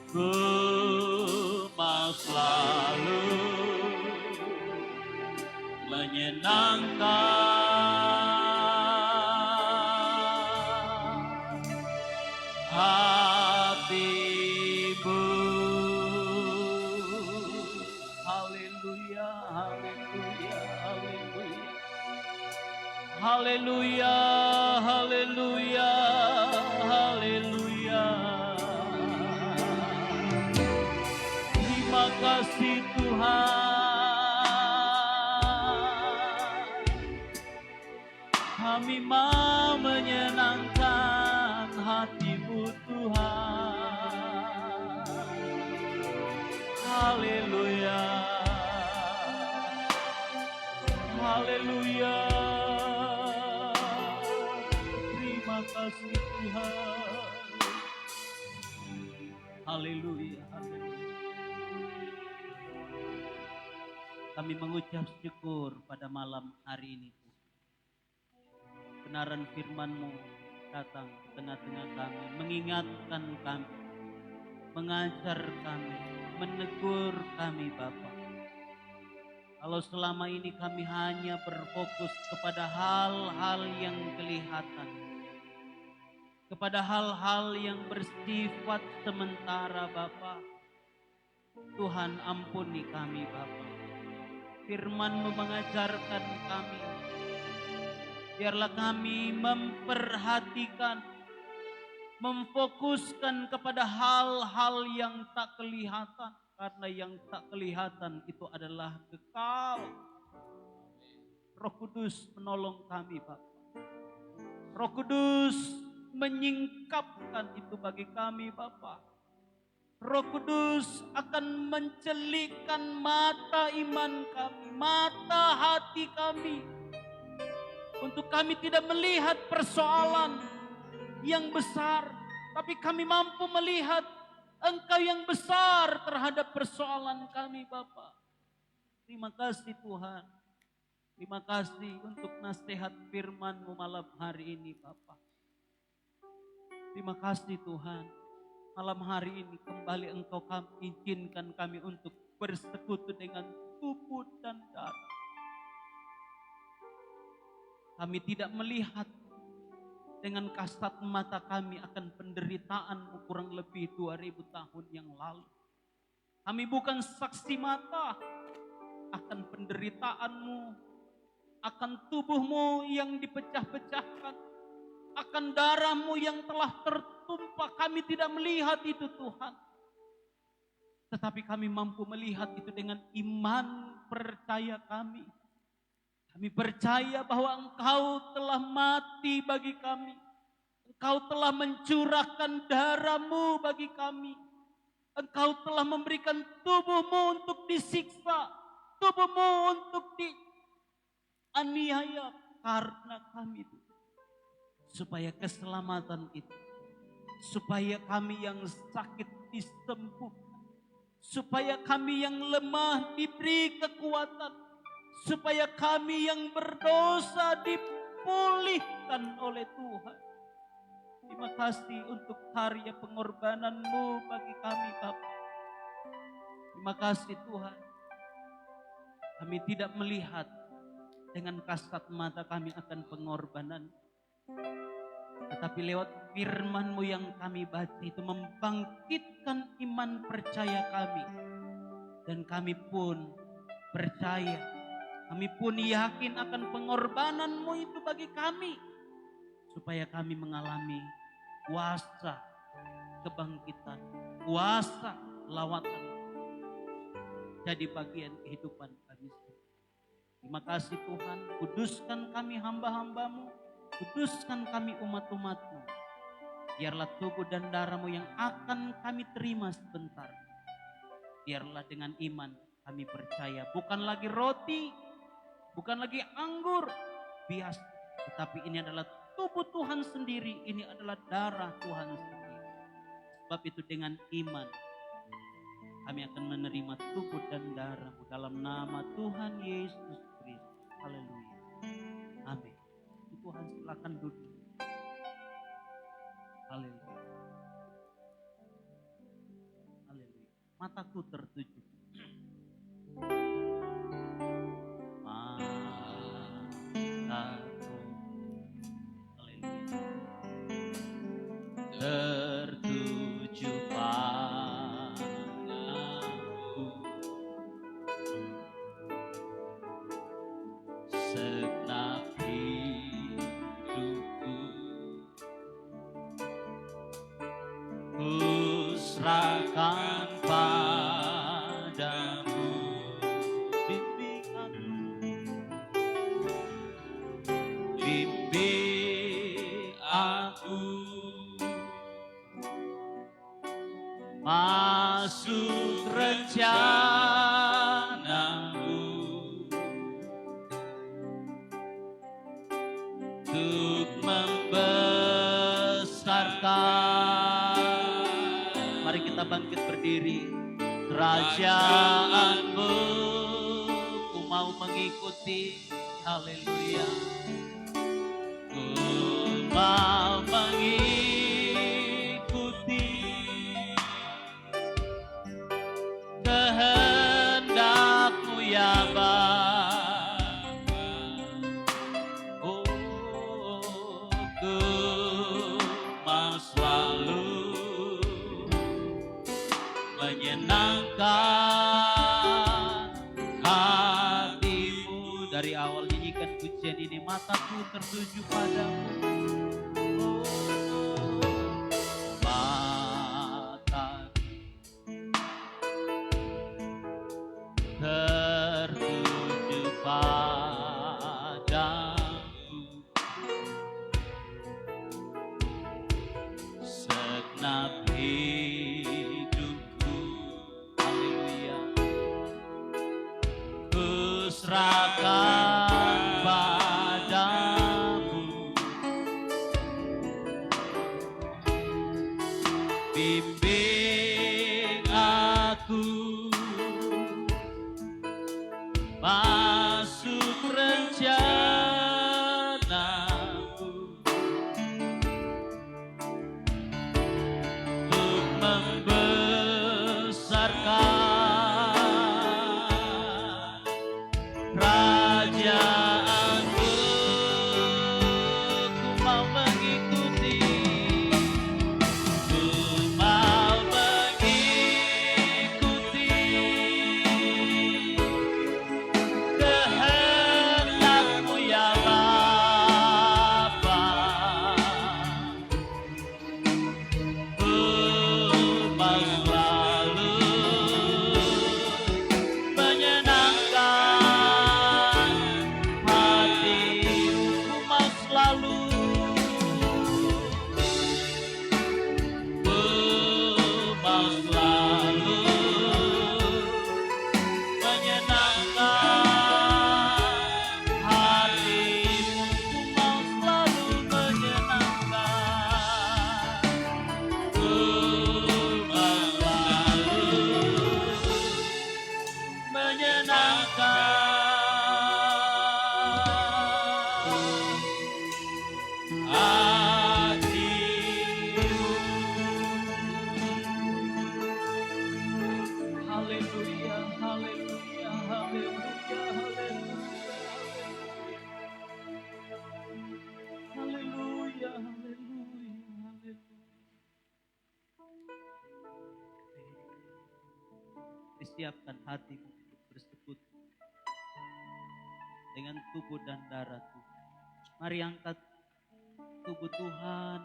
ku mau selalu menyenangkan hati-Mu. Haleluya, haleluya, haleluya. Haleluya, haleluya, haleluya. Terima kasih Tuhan. Kami mau menyenangkan hati-Mu Tuhan. Haleluya. Haleluya. Terima kasih Tuhan. Haleluya. Haleluya. Kami mengucap syukur pada malam hari ini. Kebenaran firman-Mu datang di tengah-tengah kami, mengingatkan kami, mengajar kami, menegur kami Bapa. Kalau selama ini kami hanya berfokus kepada hal-hal yang kelihatan, kepada hal-hal yang bersifat sementara Bapa, Tuhan ampuni kami Bapa. Firman-Mu mengajarkan kami, biarlah kami memperhatikan, memfokuskan kepada hal-hal yang tak kelihatan. Karena yang tak kelihatan itu adalah kekal. Roh Kudus menolong kami Bapak. Roh Kudus menyingkapkan itu bagi kami Bapak. Roh Kudus akan mencelikkan mata iman kami, mata hati kami. Untuk kami tidak melihat persoalan yang besar, tapi kami mampu melihat Engkau yang besar terhadap persoalan kami Bapa. Terima kasih Tuhan. Terima kasih untuk nasihat firman-Mu malam hari ini Bapa. Terima kasih Tuhan. Malam hari ini kembali Engkau izinkan kami untuk bersekutu dengan tubuh dan darah. Kami tidak melihat dengan kasat mata kami akan penderitaan kurang lebih 2000 tahun yang lalu. Kami bukan saksi mata akan penderitaan-Mu, akan tubuh-Mu yang dipecah-pecahkan, akan darah-Mu yang telah tertumpah. Kami tidak melihat itu Tuhan. Tetapi kami mampu melihat itu dengan iman percaya kami. Kami percaya bahwa Engkau telah mati bagi kami. Engkau telah mencurahkan darah-Mu bagi kami. Engkau telah memberikan tubuh-Mu untuk disiksa. Tubuh-Mu untuk dianiaya karena kami itu. Supaya keselamatan itu. Supaya kami yang sakit disembuhkan. Supaya kami yang lemah diberi kekuatan. Supaya kami yang berdosa dipulihkan oleh Tuhan. Terima kasih untuk karya pengorbanan-Mu bagi kami Bapa. Terima kasih Tuhan. Kami tidak melihat dengan kasat mata kami akan pengorbanan. Tetapi lewat firman-Mu yang kami baca itu membangkitkan iman percaya kami. Dan kami pun percaya. Kami pun yakin akan pengorbanan-Mu itu bagi kami. Supaya kami mengalami kuasa kebangkitan, kuasa lawatan. Jadi bagian kehidupan kami. Terima kasih Tuhan, kuduskan kami hamba-hamba-Mu. Kuduskan kami umat-umat-Mu. Biarlah tubuh dan darah-Mu yang akan kami terima sebentar. Biarlah dengan iman kami percaya. Bukan lagi roti, bukan lagi anggur biasa, tetapi ini adalah tubuh Tuhan sendiri, ini adalah darah Tuhan sendiri. Sebab itu dengan iman kami akan menerima tubuh dan darah-Mu dalam nama Tuhan Yesus Kristus. Haleluya. Amin. Tuhan silakan duduk. Haleluya. Haleluya. Mataku tertuju. Tertuju padaku, segenap hidupku serahkan padamu. Bimbing aku, bimbing aku masuk rencanamu untuk membesarkan. Mari kita bangkit berdiri. Kerajaanmu ku mau mengikuti. Haleluya. Ku mau mengikuti kehendak-Mu ya Bapa. Oh, ku mau selalu menyenangkan hatimu. Dari awal nyanyikan pujian ini, mataku tertuju padamu. Oh, mataku tertuju padamu. Segenap hidupku, haleluya, ku serahkan padamu. Bimbing aku masuk rencanamu untuk membesarkan kerajaanmu. Ku mau mengikuti, ku mau mengikuti kehendak-Mu ya Bapa. Ku mau selalu menyenangkan hati-Mu. Ku mau selalu, ku mau selalu menyenangkan hati-Mu. Ku mau selalu menyenangkan, ku mau selalu menyenangkan hati-Mu. Haleluya, haleluya, haleluya, haleluya, haleluya, haleluya. Disiapkan hatimu untuk bersekutu dengan tubuh dan darah Tuhan. Mari angkat tubuh Tuhan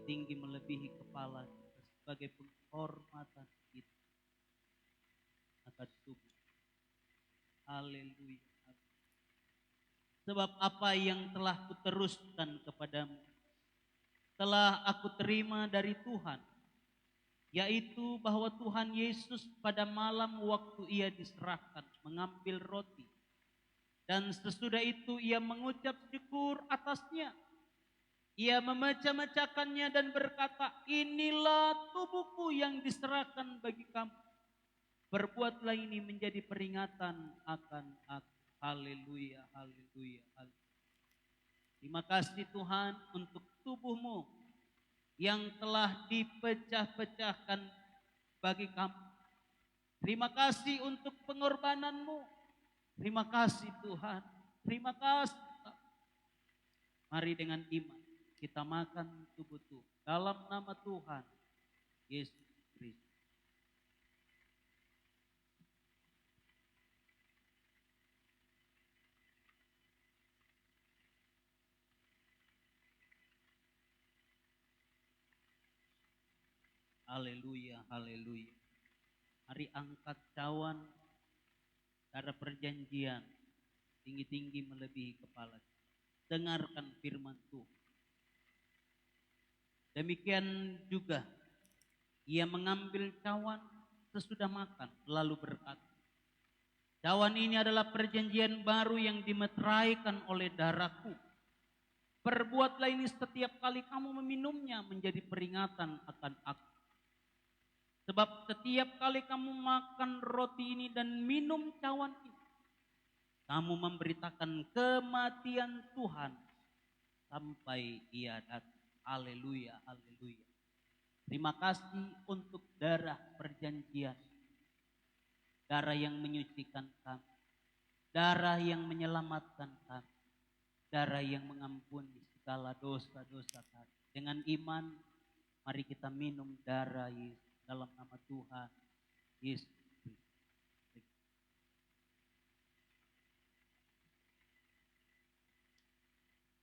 tinggi melebihi kepala kita sebagai penghormatan kita akan tubuh. Haleluya. Sebab apa yang telah kuteruskan kepadamu telah aku terima dari Tuhan, yaitu bahwa Tuhan Yesus pada malam waktu ia diserahkan mengambil roti, dan sesudah itu ia mengucap syukur atasnya. Ia memecah-mecahkannya dan berkata, inilah tubuhku yang diserahkan bagi kamu. Berbuatlah ini menjadi peringatan akan aku. Haleluya, haleluya, haleluya. Terima kasih Tuhan untuk tubuhmu yang telah dipecah-pecahkan bagi kamu. Terima kasih untuk pengorbananmu. Terima kasih Tuhan. Terima kasih. Mari dengan iman kita makan tubuh Tuhan dalam nama Tuhan Yesus Kristus. haleluya, haleluya. Mari angkat cawan darah perjanjian tinggi-tinggi melebihi kepala. Dengarkan firman Tuhan. Demikian juga ia mengambil cawan sesudah makan lalu berkata, cawan ini adalah perjanjian baru yang dimeteraikan oleh darahku. Perbuatlah ini setiap kali kamu meminumnya menjadi peringatan akan aku. Sebab setiap kali kamu makan roti ini dan minum cawan ini, kamu memberitakan kematian Tuhan sampai ia datang. Haleluya, haleluya. Terima kasih untuk darah perjanjian. Darah yang menyucikan kami. Darah yang menyelamatkan kami. Darah yang mengampuni segala dosa-dosa kami. Dengan iman, mari kita minum darah Yesus dalam nama Tuhan Yesus.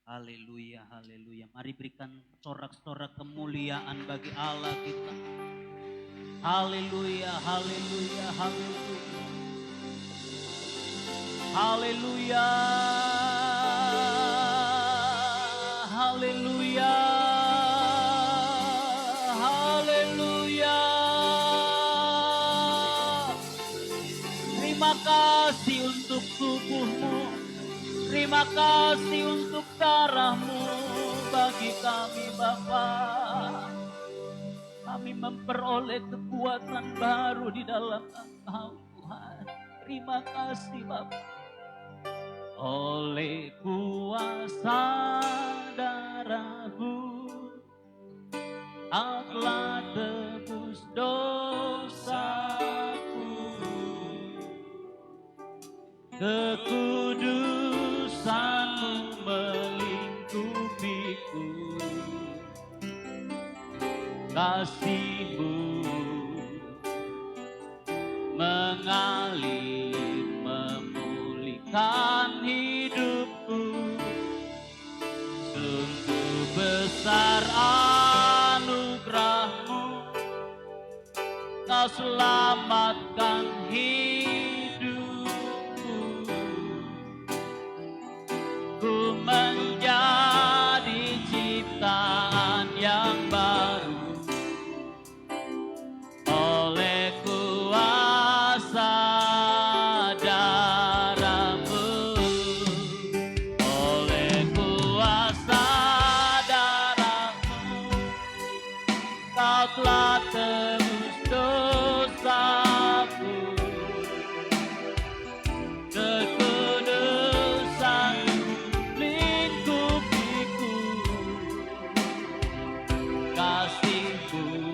Haleluya, haleluya. Mari berikan sorak-sorak kemuliaan bagi Allah kita. Haleluya, haleluya, haleluya. Haleluya. Haleluya. Haleluya. Terima kasih untuk tubuhmu. Terima kasih untuk darahmu bagi kami Bapa. Kami memperoleh kekuatan baru di dalam Engkau Tuhan. Terima kasih Bapa. Oleh kuasa darahmu, Kau telah tebus dosaku. Kekudusanmu melingkupiku, kasihmu mengalir memulihkan hidupku. Sungguh besar anugerahmu, Kau selamatkan hidupku. Ku menjadi ciptaan yang baru oleh kuasa darahmu. Oleh kuasa darahmu, Kau telah tebus dosaku. Kekudusanmu lingkupiku, kasihmu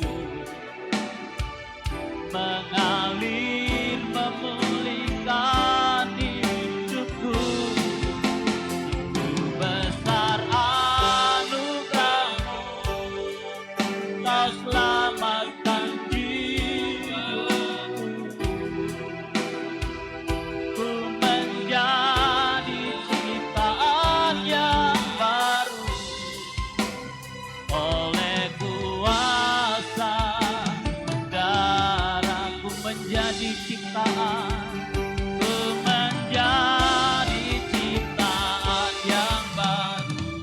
mengalir memulihkan hidupku. Sungguh besar anugerahmu, Kau selamatkan jiwaku. Ku menjadi ciptaan yang baru oleh kuasa darahku. Menjadi ciptaan, ku menjadi ciptaan yang baru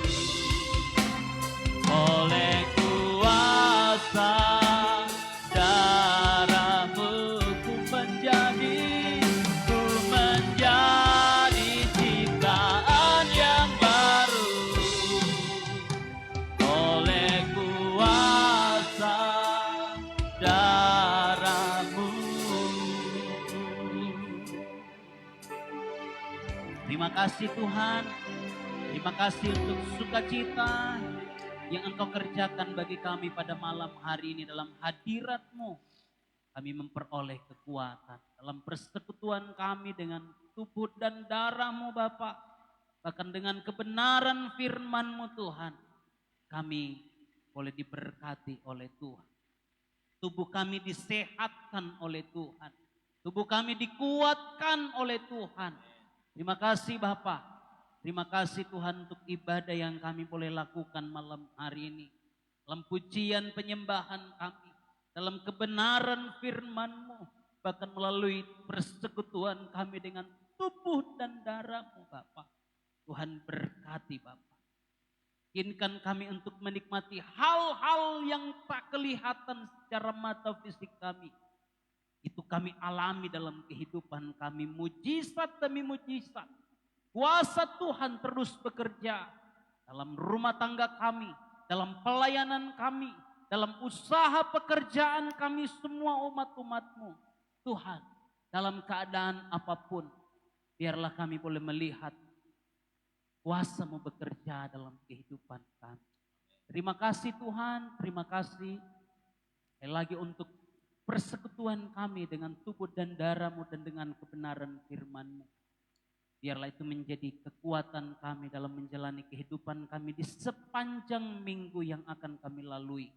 oleh kuasa darahmu. Ku menjadi ciptaan yang baru oleh kuasa darahmu. Terima kasih Tuhan. Terima kasih untuk sukacita yang Engkau kerjakan bagi kami pada malam hari ini. Dalam hadirat-Mu kami memperoleh kekuatan. Dalam persekutuan kami dengan tubuh dan darah-Mu Bapa, bahkan dengan kebenaran firman-Mu Tuhan, kami boleh diberkati oleh Tuhan. Tubuh kami disehatkan oleh Tuhan. Tubuh kami dikuatkan oleh Tuhan. Terima kasih Bapa. Terima kasih Tuhan untuk ibadah yang kami boleh lakukan malam hari ini. Dalam pujian penyembahan kami, dalam kebenaran firman-Mu, bahkan melalui persekutuan kami dengan tubuh dan darah-Mu Bapa. Tuhan berkati Bapa. Yakinkan kami untuk menikmati hal-hal yang tak kelihatan secara mata fisik kami. Itu kami alami dalam kehidupan kami, mujizat demi mujizat. Kuasa Tuhan terus bekerja dalam rumah tangga kami, dalam pelayanan kami, dalam usaha pekerjaan kami semua umat-umat-Mu. Tuhan, dalam keadaan apapun, biarlah kami boleh melihat kuasa-Mu bekerja dalam kehidupan kami. Terima kasih Tuhan, terima kasih. Sekali lagi untuk persekutuan kami dengan tubuh dan darah-Mu dan dengan kebenaran firman-Mu. Biarlah itu menjadi kekuatan kami dalam menjalani kehidupan kami di sepanjang minggu yang akan kami lalui.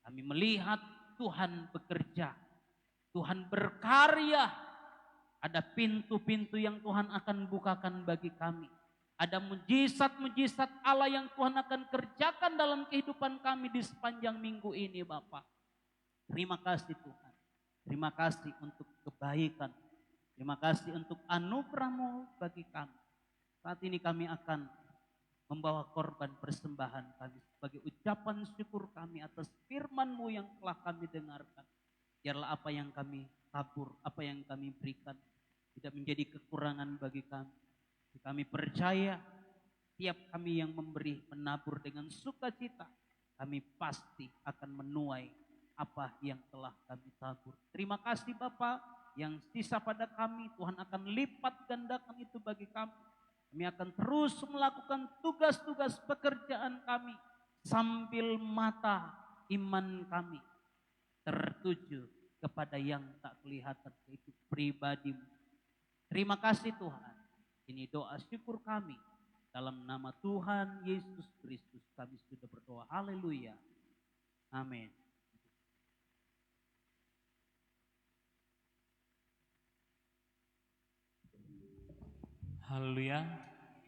Kami melihat Tuhan bekerja, Tuhan berkarya. Ada pintu-pintu yang Tuhan akan bukakan bagi kami. Ada mujizat-mujizat Allah yang Tuhan akan kerjakan dalam kehidupan kami di sepanjang minggu ini Bapak. Terima kasih Tuhan. Terima kasih untuk kebaikan. Terima kasih untuk anugerah-Mu bagi kami. Saat ini kami akan membawa korban persembahan kami sebagai ucapan syukur kami atas firman-Mu yang telah kami dengarkan. Biarlah apa yang kami tabur, apa yang kami berikan tidak menjadi kekurangan bagi kami. Kami percaya tiap kami yang memberi menabur dengan sukacita, kami pasti akan menuai apa yang telah kami tabur. Terima kasih Bapa, yang sisa pada kami Tuhan akan lipat gandakan itu bagi kami. Kami akan terus melakukan tugas-tugas pekerjaan kami sambil mata iman kami tertuju kepada yang tak kelihatan, yaitu pribadi-Mu. Terima kasih Tuhan. Ini doa syukur kami. Dalam nama Tuhan Yesus Kristus kami sudah berdoa. Haleluya. Amin. Haleluya.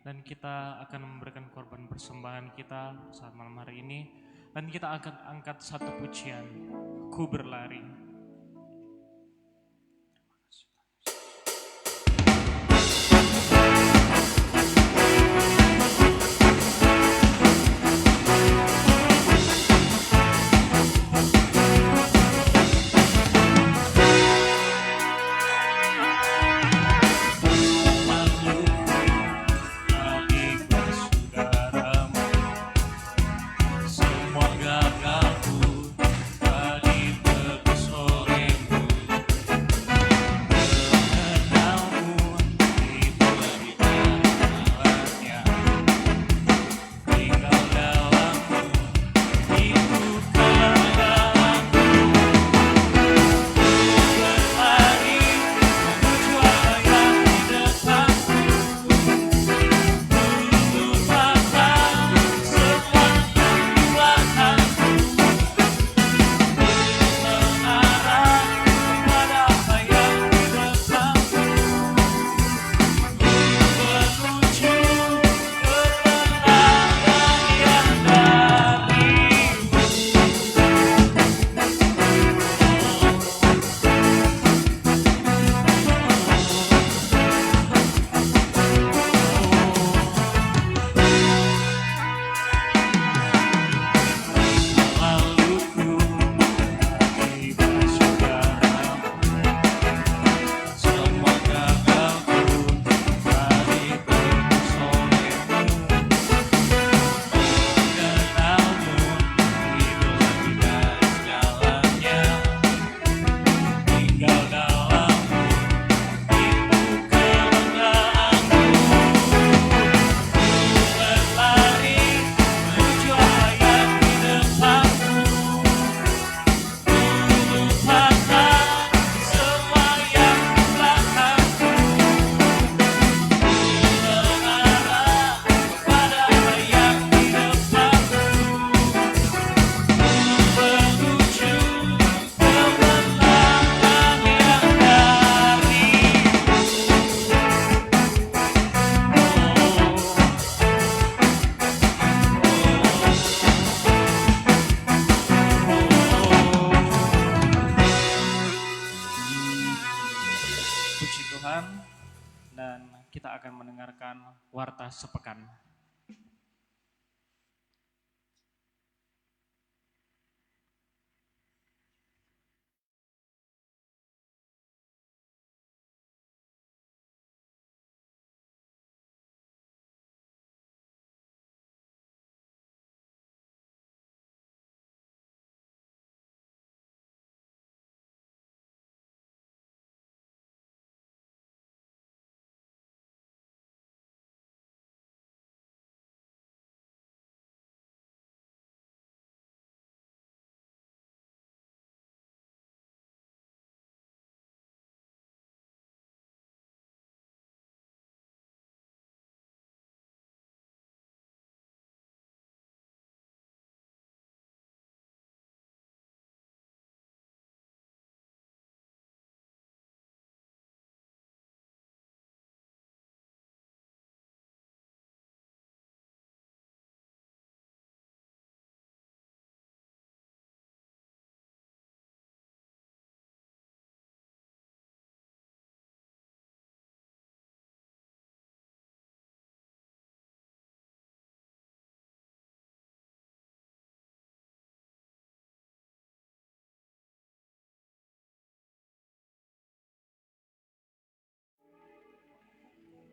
Dan kita akan memberikan korban persembahan kita saat malam hari ini. Dan kita akan angkat satu pujian, Ku Berlari. Semua gagalku tadi terpesona. kita akan mendengarkan Warta Sepekan.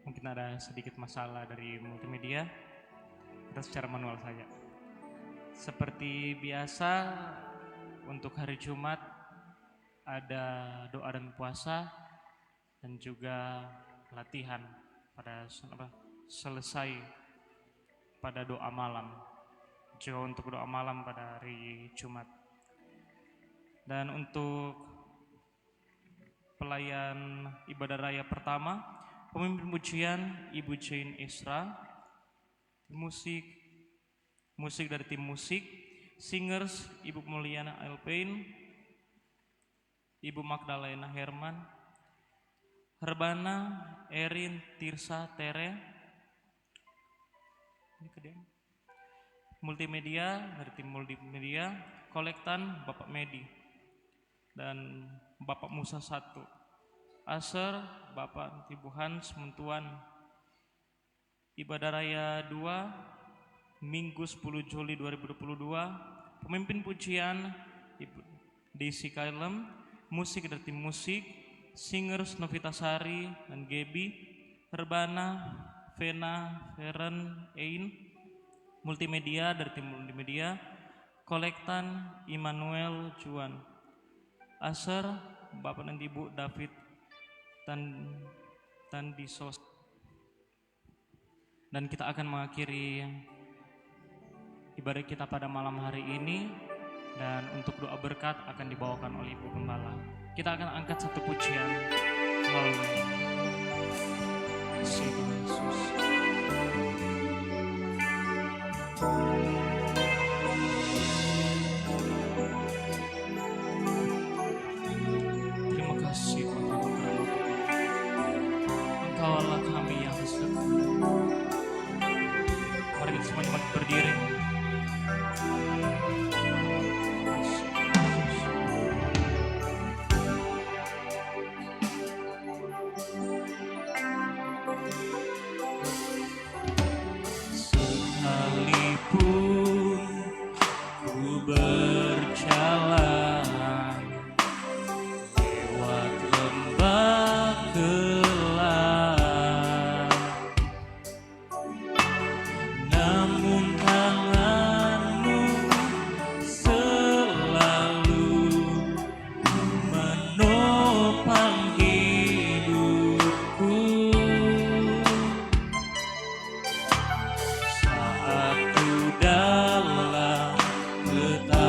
Mungkin ada sedikit masalah dari multimedia, kita secara manual saja. Seperti biasa, untuk hari Jumat ada doa dan puasa dan juga latihan pada selesai pada doa malam. Juga untuk doa malam pada hari Jumat. Dan untuk pelayan ibadah raya pertama, pemimpin pujian Ibu Jane Esra, musik dari tim musik, singers Ibu Mulyana Alpain, Ibu Magdalena Herman, Herbana Erin Tirsa Tere, multimedia dari tim multimedia, kolektan Bapak Medi dan Bapak Musa 1. Aser, Bapak Tibuhan Sementuan. Ibadah Raya 2, Minggu 10 Juli 2022, pemimpin pujian Ibu Desi Kailem, musik dari tim musik, singers Novita Sari dan Gebi, Herbana, Vena, Feren, Ein, multimedia dari tim multimedia, kolektan Immanuel Juan. Aser, Bapak dan Ibu David Tandisos. Dan kita akan mengakhiri ibadah kita pada malam hari ini, dan untuk doa berkat akan dibawakan oleh Ibu Gembala. Kita akan angkat satu pujian melalui kasih Yesus. Terima kasih Tuhan, Engkau Allah kami yang setia. Mari kita semuanya bangkit berdiri. Sekalipun ku berjalan lewat lembah gelap, namun tanganmu selalu menopang hidupku. Saat ku dalam ketakutan,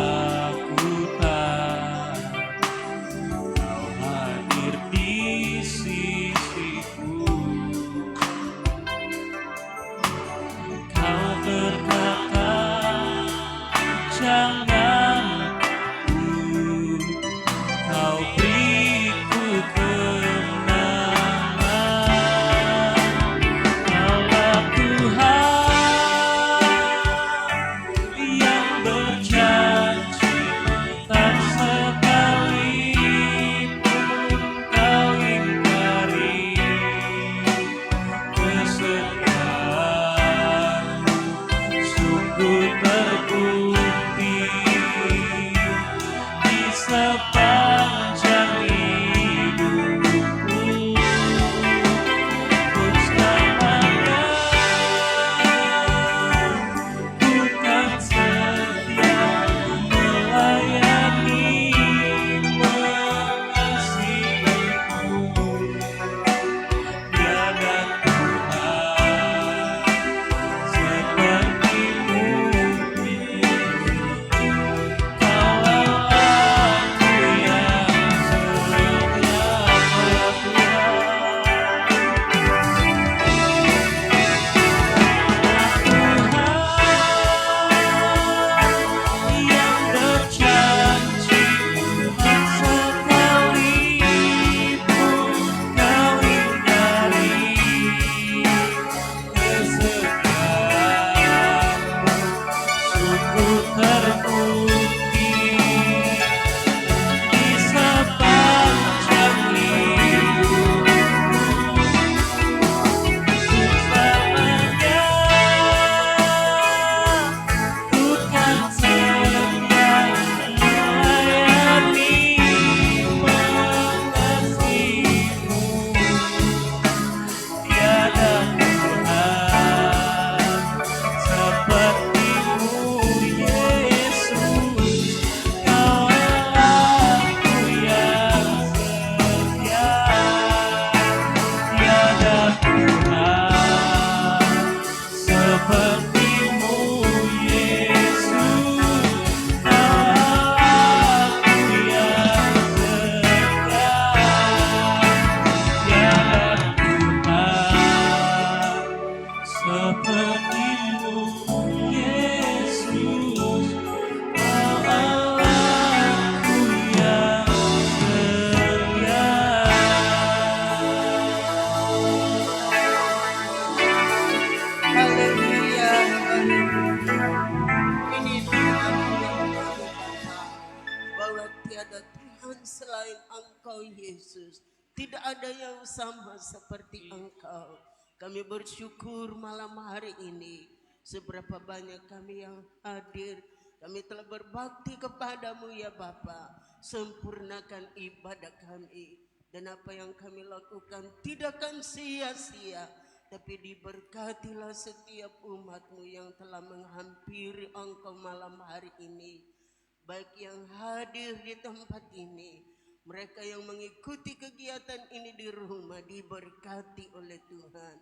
tiada Tuhan selain Engkau Yesus. Tidak ada yang sama seperti Engkau. Kami bersyukur malam hari ini. Seberapa banyak kami yang hadir. Kami telah berbakti kepadamu ya Bapa. Sempurnakan ibadah kami. Dan apa yang kami lakukan tidak akan sia-sia. Tapi diberkatilah setiap umatmu yang telah menghampiri Engkau malam hari ini. Baik yang hadir di tempat ini, mereka yang mengikuti kegiatan ini di rumah diberkati oleh Tuhan.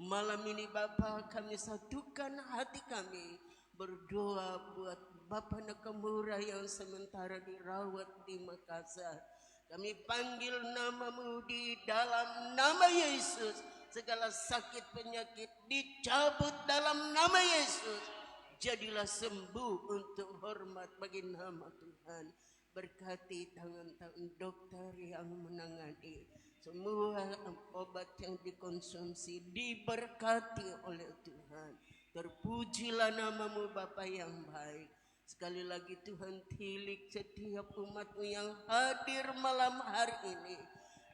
Malam ini Bapa, kami satukan hati kami berdoa buat Bapa Nakamura yang sementara dirawat di Makassar. Kami panggil namamu di dalam nama Yesus. Segala sakit penyakit dicabut dalam nama Yesus. Jadilah sembuh untuk hormat bagi nama Tuhan. Berkati tangan-tangan dokter yang menangani. Semua obat yang dikonsumsi diberkati oleh Tuhan. Terpujilah namamu Bapa yang baik. Sekali lagi Tuhan, tilik setiap umatmu yang hadir malam hari ini.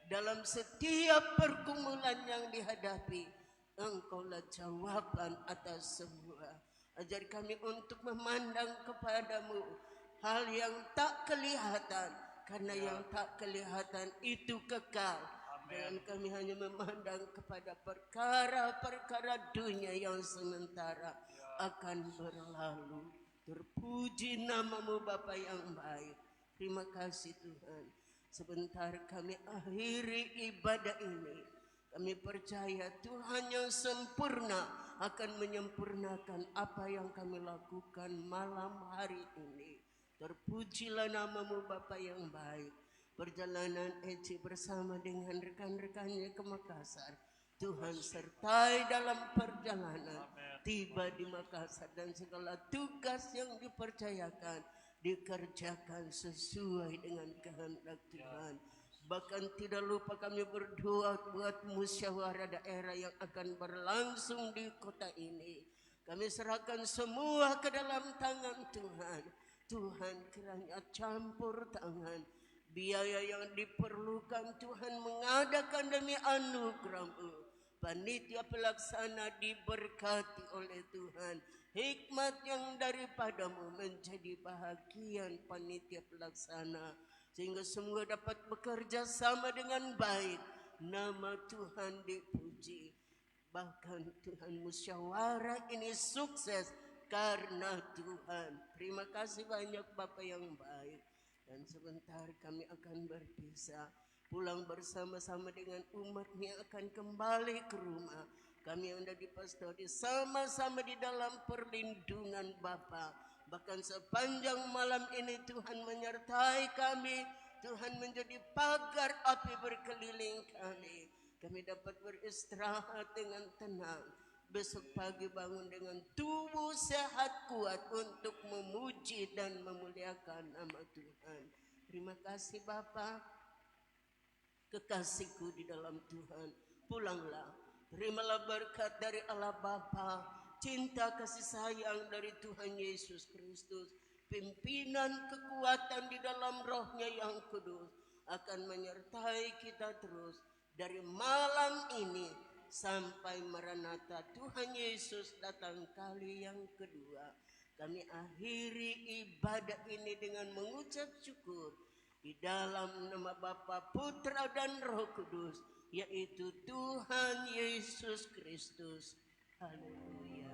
Dalam setiap pergumulan yang dihadapi, Engkaulah jawaban atas semua. Ajar kami untuk memandang kepadamu hal yang tak kelihatan, karena yang tak kelihatan itu kekal. Dan kami hanya memandang kepada perkara-perkara dunia yang sementara akan berlalu. Terpuji namamu Bapa yang baik. Terima kasih Tuhan. Sebentar kami akhiri ibadah ini. Kami percaya Tuhan yang sempurna akan menyempurnakan apa yang kami lakukan malam hari ini. Terpujilah namamu Bapa yang baik. Perjalanan Eci bersama dengan rekan-rekannya ke Makassar. Tuhan sertai dalam perjalanan. Tiba di Makassar dan segala tugas yang dipercayakan dikerjakan sesuai dengan kehendak Tuhan. Bahkan tidak lupa kami berdoa buat musyawarah daerah yang akan berlangsung di kota ini. Kami serahkan semua ke dalam tangan Tuhan. Tuhan kiranya campur tangan. Biaya yang diperlukan Tuhan mengadakan demi anugerah-Mu. Panitia pelaksana diberkati oleh Tuhan. Hikmat yang daripadamu menjadi bahagian panitia pelaksana. Sehingga semua dapat bekerja sama dengan baik. Nama Tuhan dipuji. Bahkan Tuhan musyawarah ini sukses karena Tuhan. Terima kasih banyak Bapak yang baik. Dan sebentar kami akan berpisah. Pulang bersama-sama dengan umatnya akan kembali ke rumah. Kami yang ada di pastori sama-sama di dalam perlindungan Bapa. Bahkan sepanjang malam ini Tuhan menyertai kami. Tuhan menjadi pagar api berkeliling kami. Kami dapat beristirahat dengan tenang. Besok pagi bangun dengan tubuh sehat kuat untuk memuji dan memuliakan nama Tuhan. Terima kasih Bapa. Kekasihku di dalam Tuhan, pulanglah. Terimalah berkat dari Allah Bapa, cinta kasih sayang dari Tuhan Yesus Kristus, pimpinan kekuatan di dalam rohnya yang kudus akan menyertai kita terus dari malam ini sampai Maranatha Tuhan Yesus datang kali yang kedua. Kami akhiri ibadah ini dengan mengucap syukur di dalam nama Bapa, Putra dan Roh Kudus, yaitu Tuhan Yesus Kristus. Haleluya.